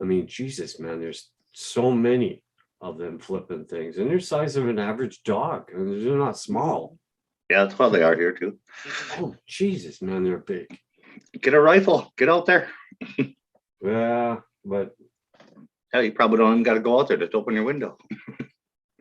I mean, Jesus, man, there's so many of them flipping things, and they're the size of an average dog, and they're not small. Yeah, that's how they are here too. Oh, Jesus, man, they're big. Get a rifle, get out there. Yeah, but Hell, you probably don't even got to go out there. Just open your window.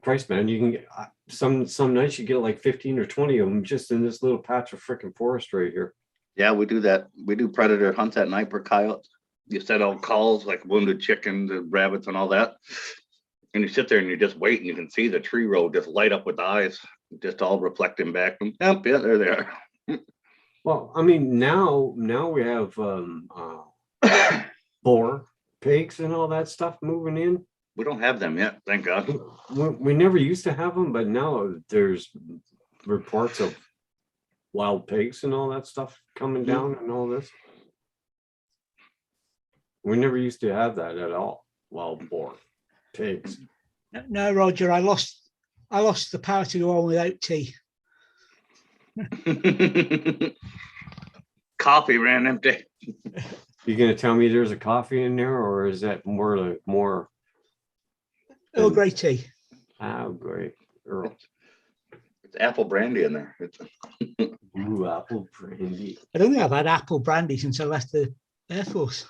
Christ, man, you can get some nights you get like 15 or 20 of them just in this little patch of freaking forest right here. Yeah, we do that. We do predator hunts at night for coyotes. You set out calls like wounded chickens and rabbits and all that. And you sit there and you just wait and you can see the tree row just light up with the eyes, just all reflecting back. Yep, yeah, there they are. Well, I mean, now we have boar, pigs, and all that stuff moving in. We don't have them yet, thank God. We never used to have them, but now there's reports of wild pigs and all that stuff coming down and all this. We never used to have that at all. Wild boar, pigs. No, Roger, I lost the power to go on without tea. Coffee ran empty. You gonna tell me there's a coffee in there, or is that more? Earl Grey tea. Oh, great, Earl. It's apple brandy in there. Blue apple brandy. I don't think I've had apple brandy since I left the Air Force.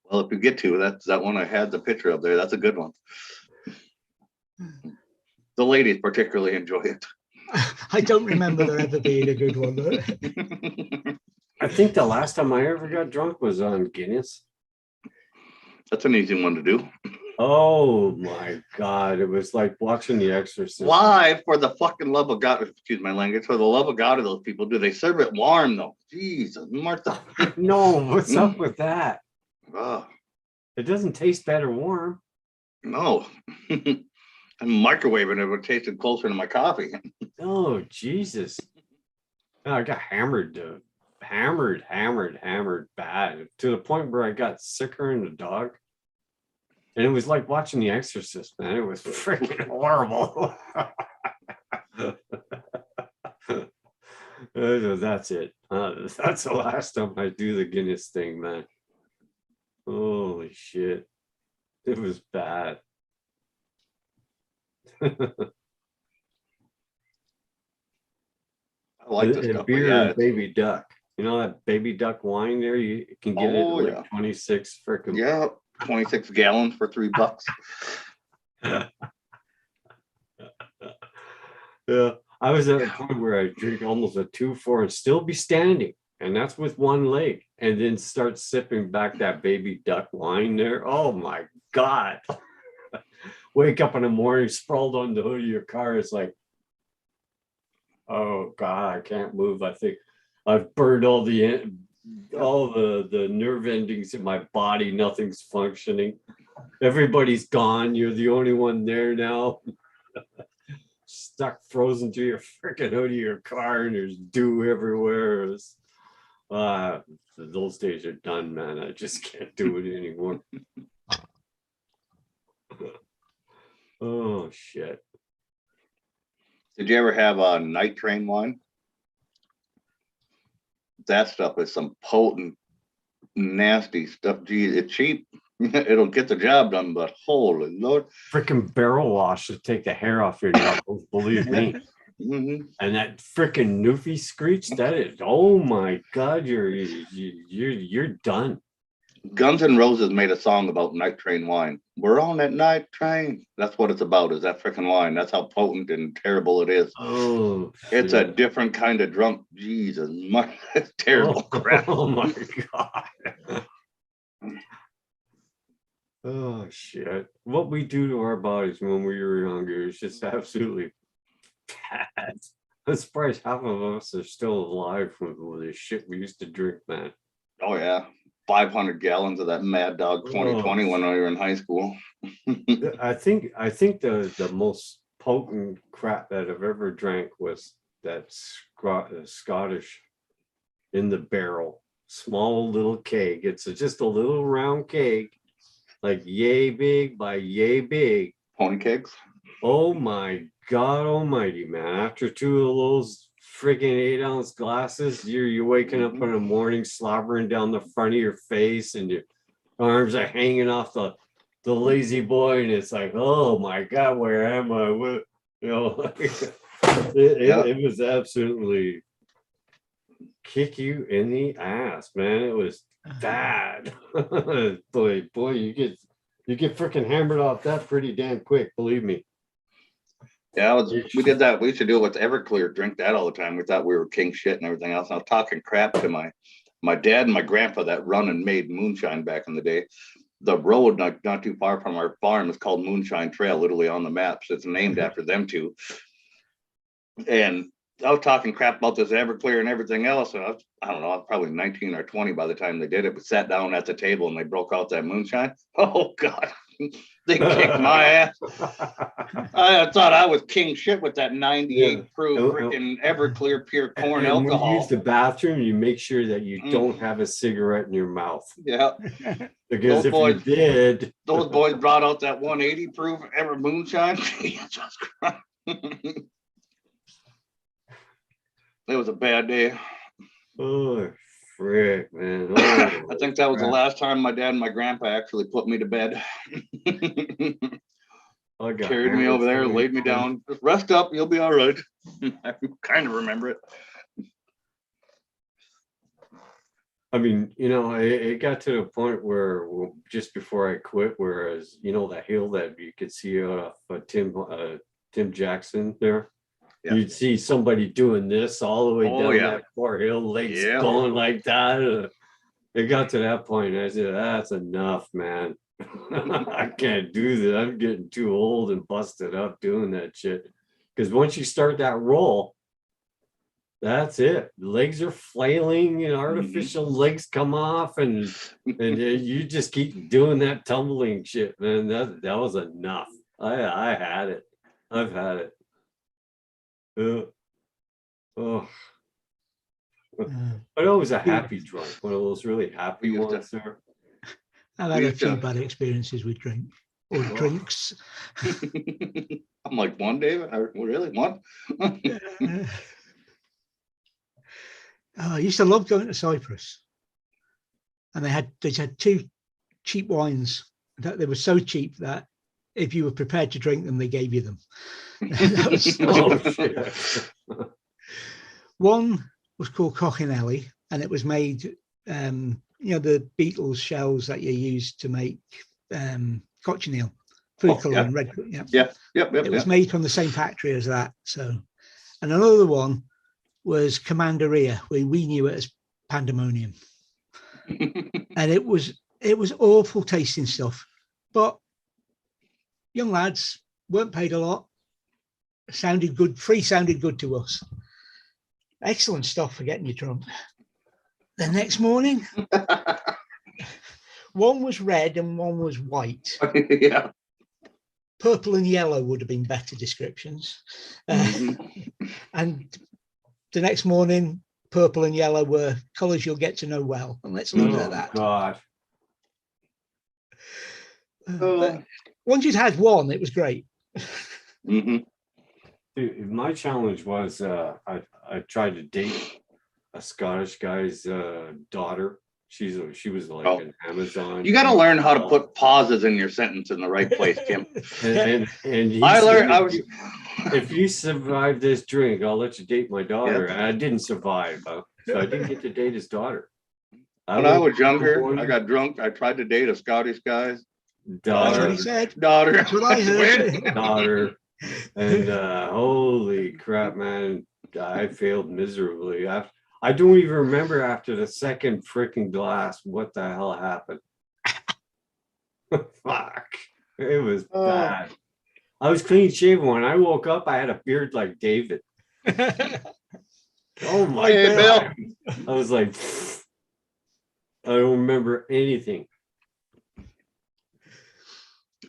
Well, if you get to, that's that one I had the picture of there. That's a good one. The ladies particularly enjoy it. I don't remember there ever being a good one, though. I think the last time I ever got drunk was on Guinness. That's an easy one to do. Oh my God. It was like watching The Exorcist. Why, for the fucking love of God, excuse my language, for the love of God of those people, do they serve it warm though? Jesus, Martha. No, what's up with that? Oh, It doesn't taste better warm. no. I'm microwaving it would taste closer to my coffee. Oh, Jesus. I got hammered bad to the point where I got sicker in the dog. And it was like watching The Exorcist, man. It was freaking horrible. That's it. That's the last time I do the Guinness thing, man. Holy shit. It was bad. I like this And stuff. beer Yeah, and baby duck. You know that baby duck wine there? You can get it Oh, at like yeah. 26 freaking. yeah, 26 gallons for $3. Yeah. I was at a point where I drink almost a 2-4 and still be standing. And that's with one leg. And then start sipping back that baby duck wine there. Oh my God. Wake up in the morning, sprawled on the hood of your car. It's like, oh God, I can't move. I think I've burned all the nerve endings in my body. Nothing's functioning. Everybody's gone. You're the only one there now. Stuck frozen to your freaking hood of your car, and there's dew everywhere. Those days are done, man. I just can't do it anymore. Oh shit. Did you ever have a night train wine? That stuff is some potent, nasty stuff. Gee, it's cheap. It'll get the job done, but holy Lord. Freaking barrel wash to take the hair off your knuckles, believe me. Mhm. And that freaking Newfie screech, that is, oh my God, you're done. Guns N' Roses made a song about night train wine. We're on that night train. That's what it's about, is that freaking wine. That's how potent and terrible it is. Oh, It's a shit. different kind of drunk. Jesus, it's terrible crap. Oh my God. Oh shit. What we do to our bodies when we were younger is just absolutely bad. I'm surprised half of us are still alive from the shit we used to drink, man. Oh yeah, 500 gallons of that Mad Dog 2020 when we were in high school. I think the most potent crap that I've ever drank was that Scottish in the barrel, small little keg. It's just a little round keg, like yay big by yay big. Pony kegs. Oh my God almighty, man. After two of those friggin' 8-ounce glasses, you're waking up in the morning slobbering down the front of your face, and your arms are hanging off the lazy boy, and it's like, oh my God, where am I? What, you know, it was absolutely kick you in the ass, man. It was bad. boy, you get freaking hammered off that pretty damn quick, believe me. Yeah, we did that. We used to do it with Everclear, drink that all the time. We thought we were king shit and everything else. I was talking crap to my dad and my grandpa that run and made moonshine back in the day. The road not too far from our farm is called Moonshine Trail, literally on the maps. It's named after them two. And I was talking crap about this Everclear and everything else. And I don't know, I was probably 19 or 20 by the time they did it. We sat down at the table and they broke out that moonshine. Oh God, they kicked my ass. I thought I was king shit with that 98 proof freaking Everclear pure corn and alcohol. When you use the bathroom, you make sure that you don't have a cigarette in your mouth. Yeah. Because you did, those boys brought out that 180 proof ever moonshine. Jesus Christ. It was a bad day. Oh, frick, man. Oh, I think that was the last time my dad and my grandpa actually put me to bed. Carried me over there, laid me down. Just rest up, you'll be all right. I kind of remember it. I mean, it got to the point where just before I quit, whereas, that hill that you could see off Tim Jackson there. Yeah. You'd see somebody doing this all the way down that poor hill, legs going like that. It got to that point. I said, that's enough, man. I can't do that. I'm getting too old and busted up doing that shit. Because once you start that roll, that's it. The legs are flailing and artificial legs come off, and you just keep doing that tumbling shit, man. That was enough. I had it. I've had it. Oh, but always a happy drunk, one of those really happy ones there. I've had a few bad experiences with drink or drinks. I'm like, one day, really one? I used to love going to Cyprus, and they had two cheap wines that they were so cheap that if you were prepared to drink them, they gave you them. One was called Cochinelli, and it was made, the Beatles shells that you use to make cochineal, food coloring, red. It was made from the same factory as that. So, and another one was Commanderia, where we knew it as Pandemonium, and it was awful tasting stuff, but young lads weren't paid a lot. Sounded good. Free sounded good to us. Excellent stuff for getting you drunk. The next morning, one was red and one was white. Yeah. Purple and yellow would have been better descriptions. Mhm. And the next morning, purple and yellow were colours you'll get to know well. And let's leave it at Oh that. God. But once you'd had one, it was great. Mhm. Dude, my challenge was I tried to date a Scottish guy's daughter. She was like Oh. an Amazon. You got to learn how to put pauses in your sentence in the right place, Tim. And he I said, learned. I if was. you- if you survive this drink, I'll let you date my daughter. And I didn't survive, so I didn't get to date his daughter. When I woke was up in the younger, I morning, got drunk. I tried to date a Scottish guy's That's what daughter, he said. daughter. That's what I heard. daughter, and holy crap, man, I failed miserably. I don't even remember after the second freaking glass what the hell happened. Fuck, it was Oh. bad. I was clean shaven when I woke up. I had a beard like David. Oh my Hey, God. I was like, I don't remember anything.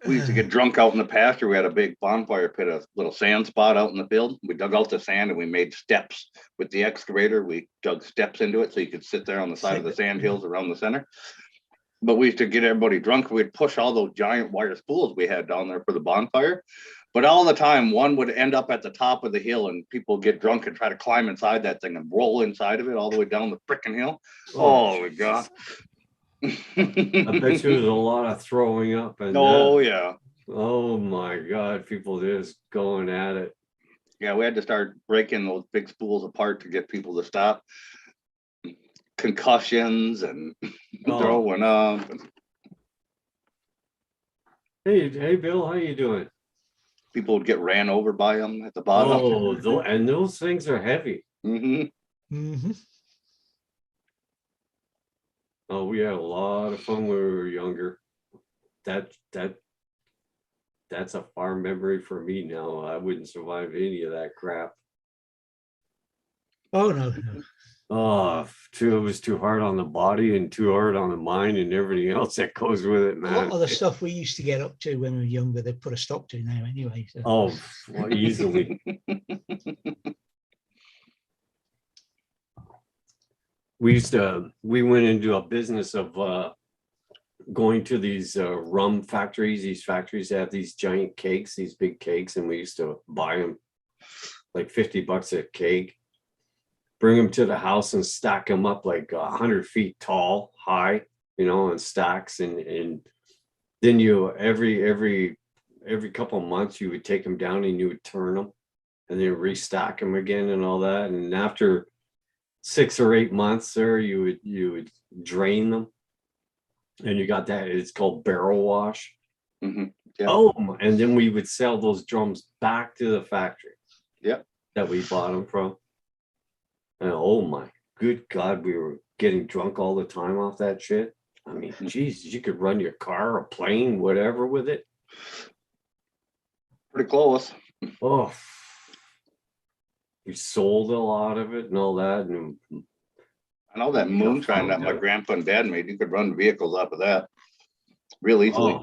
We used to get drunk out in the pasture. We had a big bonfire pit, a little sand spot out in the field. We dug out the sand and we made steps with the excavator. We dug steps into it so you could sit there on the side of the sand hills around the center. But we used to get everybody drunk. We'd push all those giant wire spools we had down there for the bonfire. But all the time, one would end up at the top of the hill and people would get drunk and try to climb inside that thing and roll inside of it all the way down the frickin' hill. Oh my God. I bet you there's a lot of throwing up and Oh yeah. oh my God, people just going at it. Yeah, we had to start breaking those big spools apart to get people to stop. Concussions and Oh. throwing up. Hey, Bill, how you doing? People would get ran over by them at the bottom. Oh, and those things are heavy. Mhm. Mhm. Oh, we had a lot of fun when we were younger. That's a far memory for me now. I wouldn't survive any of that crap. Oh no, no. Oh, it was too hard on the body and too hard on the mind and everything else that goes with it, A man. lot of the stuff we used to get up to when we were younger, they put a stop to now anyway. So. Oh, well, easily. We went into a business of going to these rum factories. These factories have these giant cakes, these big cakes, and we used to buy them like $50 a cake, bring them to the house and stack them up like 100 feet tall, high, in stacks. And then every couple of months you would take them down and you would turn them and then restack them again and all that. And after 6 or 8 months there, you would drain them. And you got that, it's called barrel wash. Mhm. Yeah. Oh, and then we would sell those drums back to the factory. Yep. That we bought them from. And oh my good God, we were getting drunk all the time off that shit. I mean, geez, you could run your car, a plane, whatever with it. Pretty close. Oh, we sold a lot of it and all that. And I know that moonshine that my grandpa and dad made, you could run vehicles off of that real easily.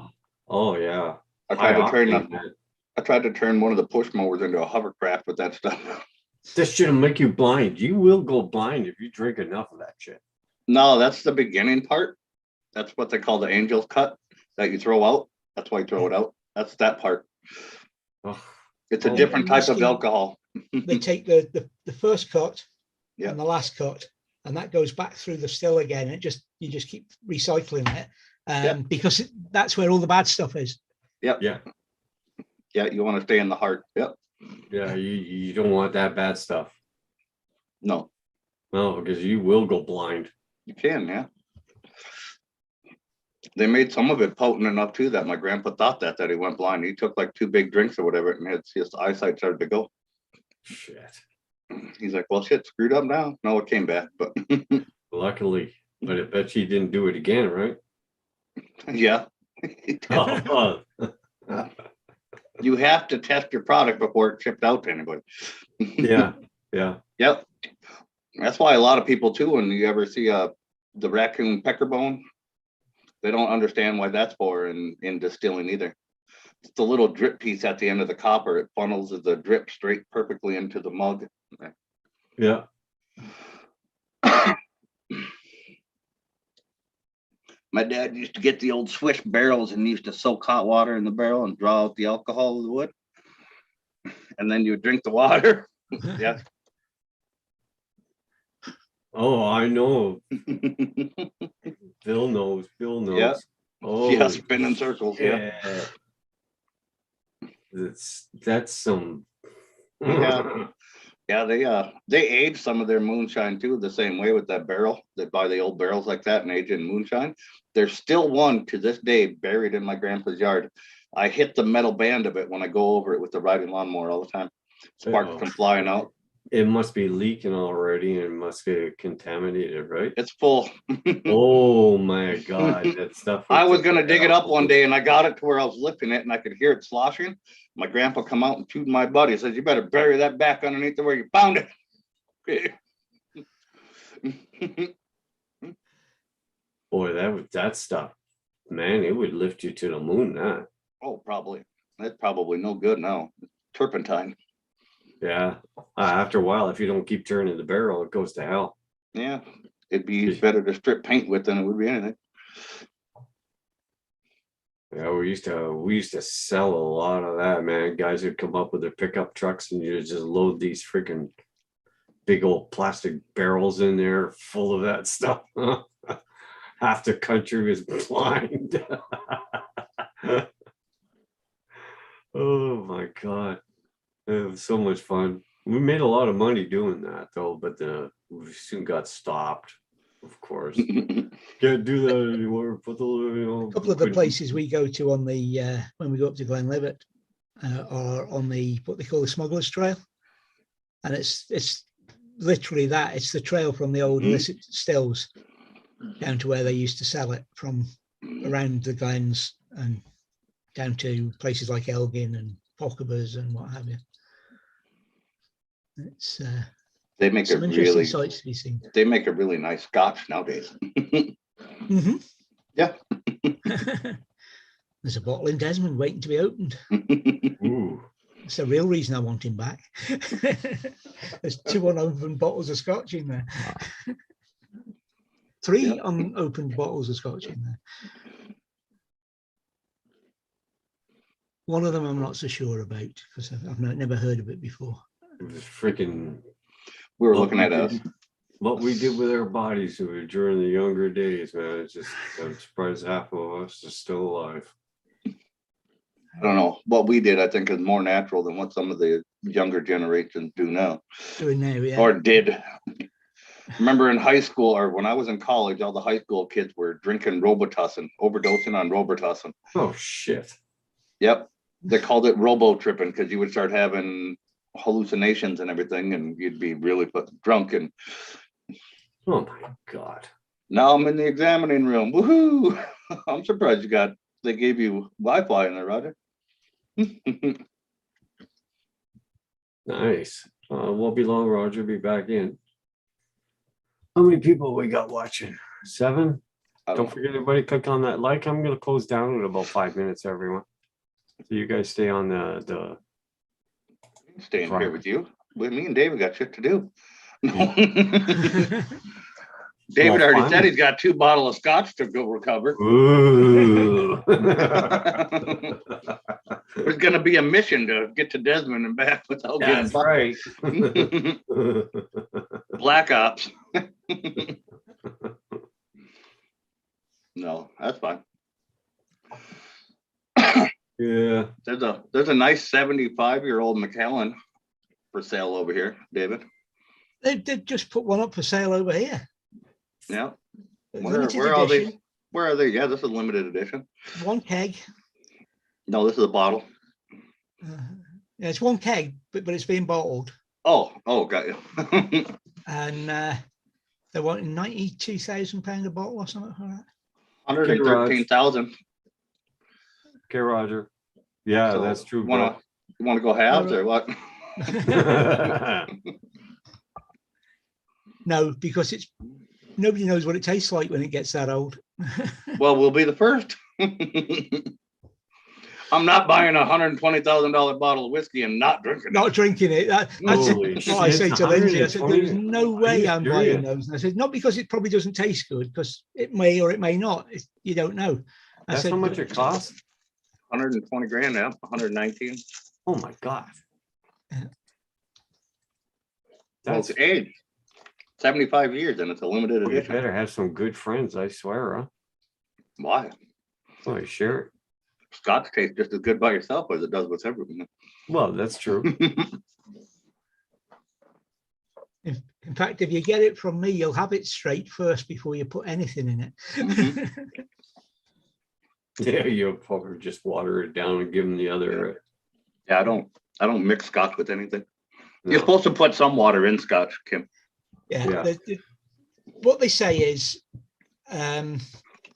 oh yeah. I tried to turn High octane, I tried to turn one of the push mowers into a hovercraft with that stuff. this shit'll make you blind. You will go blind if you drink enough of that shit. No, that's the beginning part. That's what they call the angel's cut that you throw out. That's why you throw it out. That's that part. Oh, It's a Oh. different type of Whiskey. alcohol. They take the first cut Yeah. and the last cut, and that goes back through the still again. You just keep recycling it because that's where all the bad stuff is. Yep. yeah. Yeah, you want to stay in the heart. Yep. Yeah, you don't want that bad stuff. No, No, because you will go blind. you can, yeah. They made some of it potent enough too that my grandpa thought that he went blind. He took like 2 big drinks or whatever, and his eyesight started to go. Shit. He's like, well, shit, screwed up now. No, it came back, but Luckily, but I bet you didn't do it again, right? yeah. Oh, You have to test your product before it's shipped out to anybody. yeah, yeah. Yep. That's why a lot of people too, when you ever see the raccoon pecker bone, they don't understand why that's for in distilling either. It's the little drip piece at the end of the copper. It funnels the drip straight perfectly into the mug. Yeah. My dad used to get the old Swiss barrels and used to soak hot water in the barrel and draw out the alcohol of the wood. And then you drink the water. Yeah. Oh, I know. Bill knows. Bill knows. Yeah. Oh, Yeah, spin in circles. Yeah. That's some. Yeah. Yeah, they age some of their moonshine too, the same way with that barrel. They buy the old barrels like that and age in moonshine. There's still one to this day buried in my grandpa's yard. I hit the metal band of it when I go over it with the riding lawnmower all the time. Sparks Uh-oh. come flying out. It must be leaking already and must get contaminated, right? It's full. Oh my God, that stuff. I was gonna dig it up one day and I got it to where I was lifting it and I could hear it sloshing. My grandpa come out and chewed my butt. He says, "You better bury that back underneath the where you found it." Boy, that stuff, man, it would lift you to the moon. That. Oh, probably. That's probably no good now. Turpentine. Yeah. After a while, if you don't keep turning the barrel, it goes to hell. Yeah, it'd be better to strip paint with than it would be anything. Yeah, we used to sell a lot of that, man. Guys would come up with their pickup trucks and you just load these freaking big old plastic barrels in there full of that stuff. Half the country was blind. Oh my God. It was so much fun. We made a lot of money doing that though, but we soon got stopped, of course. Can't do that anymore. Put the, A couple of the places we go to on the when we go up to Glenlivet are on the what they call the Smugglers Trail, and it's literally that. It's the trail from the old illicit stills down to where they used to sell it, from around the glens and down to places like Elgin and Pockerbers and what have you. It's they make some a interesting really sights to be seen. they make a really nice scotch nowadays. Mm-hmm. Yeah. There's a bottle in Desmond waiting to be opened. Ooh. It's the real reason I want him back. There's 2 unopened bottles of scotch in there. 3 unopened bottles of scotch in there. One of them I'm not so sure about because I've never heard of it before. It was freaking. We were looking at us. What we did with our bodies during the younger days, man. It's just, I'm surprised half of us are still alive. I don't know what we did. I think is more natural than what some of the younger generations do now. Doing now, yeah. Or did. Remember in high school or when I was in college, all the high school kids were drinking Robitussin, overdosing on Robitussin. Oh shit. Yep. They called it robo tripping because you would start having hallucinations and everything and you'd be really drunk. And Oh my God. now I'm in the examining room. Woohoo! I'm surprised they gave you Wi-Fi in there, Roger. Nice. Won't be long, Roger. Be back in. How many people we got watching? 7? Don't forget, everybody, click on that like. I'm going to close down in about 5 minutes, everyone. So you guys stay on the Staying here with you. With me and David got shit to do. David Well, already fine. said he's got 2 bottles of scotch to go recover. Ooh. There's gonna be a mission to get to Desmond and back without getting That's right. Black Ops. No, that's fine. Yeah. There's a nice 75-year-old Macallan for sale over here, David. They just put one up for sale over here. Yeah. Limited Where are they? edition. Where are they? Yeah, this is a limited edition. 1 keg. No, this is a bottle. Yeah, it's 1 keg, but it's being bottled. Oh, got you. And they're wanting £92,000 a bottle or something like that. 113,000. Okay, Roger. Yeah, So, that's true. You want to go halves or what? No, because nobody knows what it tastes like when it gets that old. Well, we'll be the first. I'm not buying a $120,000 bottle of whiskey and not drinking it. Not drinking it. That's Holy what I say shit, to Lindsay. I said, there is 120. no Are way you I'm serious? buying those. And I said, not because it probably doesn't taste good, because it may or it may not. You don't know. I That's said, how much it costs? 120 grand now, 119. Oh my God. Yeah. Well, That's, it's aged 75 years and it's a limited you edition. better have some good friends, I swear, huh? Why? Oh, you sure? Scotch tastes just as good by yourself as it does with everything. Well, that's true. in fact, if you get it from me, you'll have it straight first before you put anything in it. Mhm. Yeah, you'll probably just water it down and give them the other. Yeah, I don't mix Scotch with anything. No. You're supposed to put some water in Scotch, Kim. Yeah. Yeah. What they say is,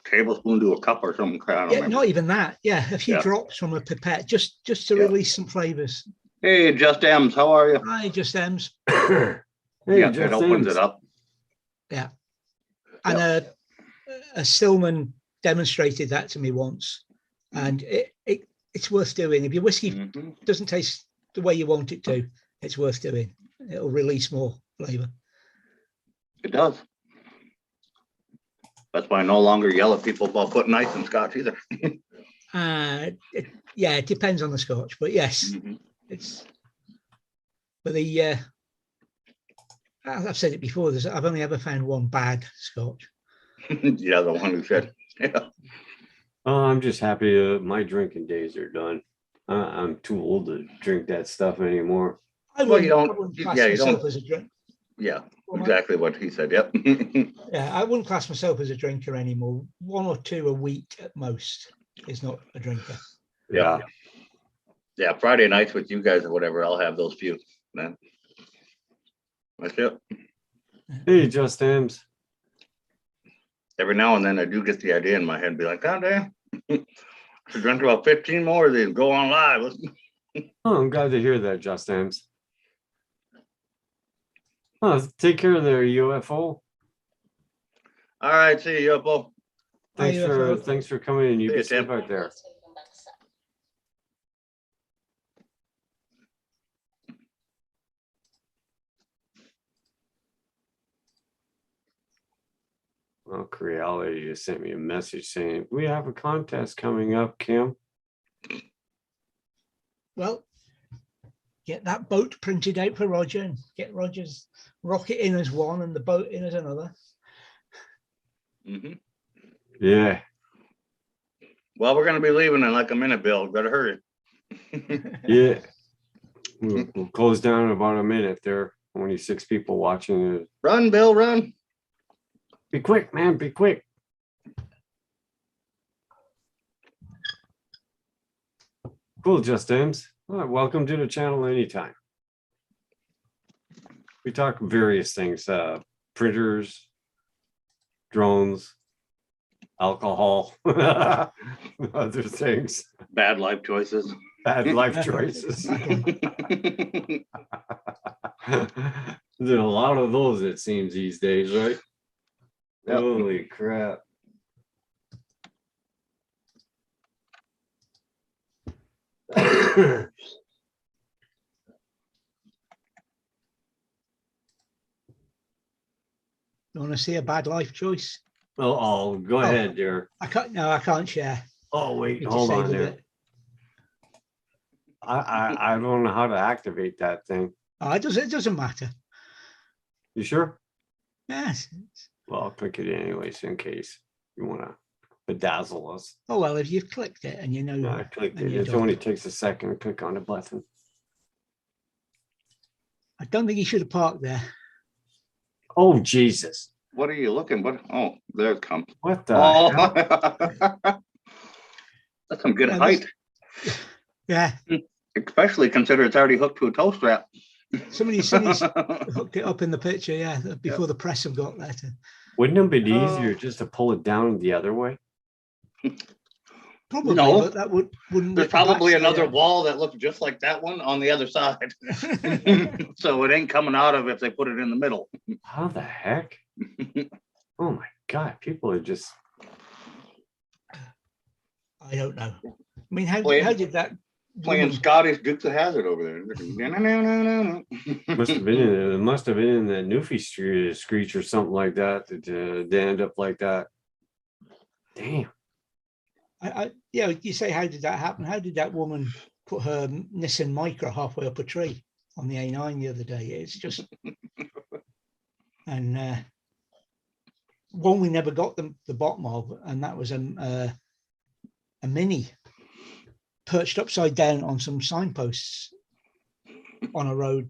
Tablespoon to a cup or something. I don't yeah, remember. not even that. Yeah, a few Yeah. drops from a pipette, just to Yeah. release some flavors. Hey, Just M's, how are you? I just M's. Hey, Yeah, just it opens M's. it up. Yeah. And a Stillman demonstrated that to me once, and it's worth doing. If your whiskey Mhm. doesn't taste the way you want it to, it's worth doing. It'll release more flavor. It does. That's why I no longer yell at people about putting ice in Scotch either. Yeah, it depends on the Scotch, but yes, Mhm. but I've said it before. I've only ever found one bad Scotch. Yeah, the one who said, yeah. Oh, I'm just happy my drinking days are done. I'm too old to drink that stuff anymore. I Well, you wouldn't don't- class yeah, you myself don't- as a drink. Yeah, Well, exactly what he said. Yep. Yeah, I wouldn't class myself as a drinker anymore. 1 or 2 a week at most is not a drinker. Yeah. Yeah, Friday nights with you guys or whatever, I'll have those few. Man. That's it. Hey, just M's. Every now and then I do get the idea in my head, be like, God damn, should drink about 15 more of these, go on live. Oh, I'm glad to hear that, just M's. Oh, take care of the UFO. All right, see you, UFO. Thanks for coming in. You See can you, sleep Tim. out there. Well, Creality just sent me a message saying we have a contest coming up, Kim. Well, get that boat printed out for Roger and get Roger's rocket in as one and the boat in as another. Mm-hmm. Yeah. Well, we're going to be leaving in like a minute, Bill. Better hurry. Yeah. We'll close down in about a minute. There are only 6 people watching. Run, Bill, run. Be quick, man. Be quick. Cool, Just M's. Welcome to the channel anytime. We talk various things, printers, drones, alcohol, other things, Bad life choices. bad life choices. There's a lot of those, it seems, these days, right? Yep. Holy crap. You want to see a bad life choice? Oh, go ahead, dear. I can't share. Oh, wait, You hold on disabled there. it. I don't know how to activate that thing. Oh, it doesn't matter. You sure? Yes. Well, I'll click it anyways in case you want to bedazzle us. Oh well, if you've clicked it and you know. No, I clicked and it. you're It done. only takes a second to click on the button. I don't think you should have parked there. Oh, Jesus. What are you looking? What? Oh, there it comes. What the hell? Oh, that's some good Yeah, height, Yeah. especially consider it's already hooked to a toe strap. Somebody's hooked it up in the picture, yeah, before the press have got there. Wouldn't it be easier just to pull it down the other way? Probably, No. but that wouldn't. There's rip the probably backside another out. wall that looks just like that one on the other side. So it ain't coming out of if they put it in the middle. How the heck? Oh my God, people are just, I don't know. I mean, how Playing- did that Playing woman- Scottish Dukes of Hazzard over there. must have been it must have been in the Newfie screech or something like that to end up like that. Damn. yeah, you say, how did that happen? How did that woman put her Nissan Micra halfway up a tree on the A9 the other day? It's just, and one we never got the bottom of, and that was a Mini perched upside down on some signposts on a road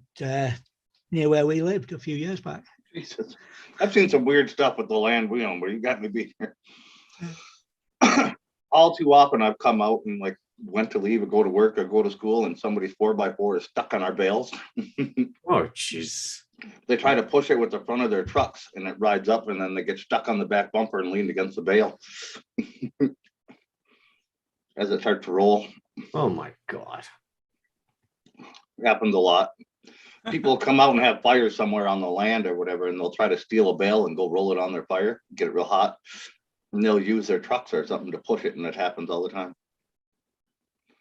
near where we lived a few years back. Jesus. I've seen some weird stuff with the land we own, but you got me beat here. All too often I've come out and like went to leave or go to work or go to school and somebody's 4x4 is stuck on our bales. Oh jeez. They try to push it with the front of their trucks and it rides up and then they get stuck on the back bumper and leaned against the bale as it starts to roll. Oh my God. It happens a lot. People come out and have fires somewhere on the land or whatever, and they'll try to steal a bale and go roll it on their fire, get it real hot. And they'll use their trucks or something to push it, and it happens all the time.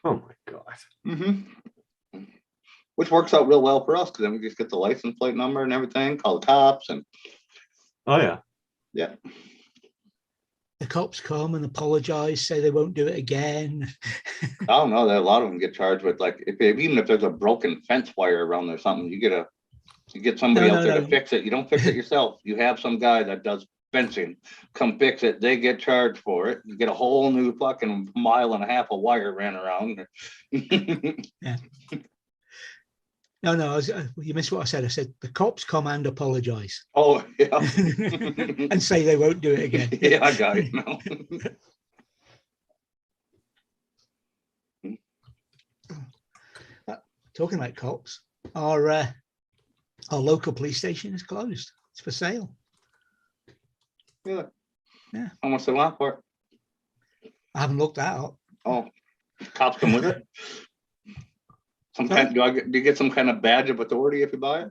Oh my God. Mm-hmm. Which works out real well for us because then we just get the license plate number and everything, call the cops, and Oh yeah. yeah. The cops come and apologize, say they won't do it again. I don't know that a lot of them get charged with like even if there's a broken fence wire around there or something, you get somebody out there to fix it. You don't fix it yourself. You have some guy that does fencing come fix it. They get charged for it. You get a whole new fucking 1.5 miles of wire ran around. Yeah. No, you missed what I said. I said the cops come and apologize Oh yeah. and say they won't do it again. Yeah, I got it now. Talking about cops, our local police station is closed. It's for sale. Yeah. Yeah. How much they want for it? I haven't looked that up. Oh, cops come with it. Sorry? Do you get some kind of badge of authority if you buy it?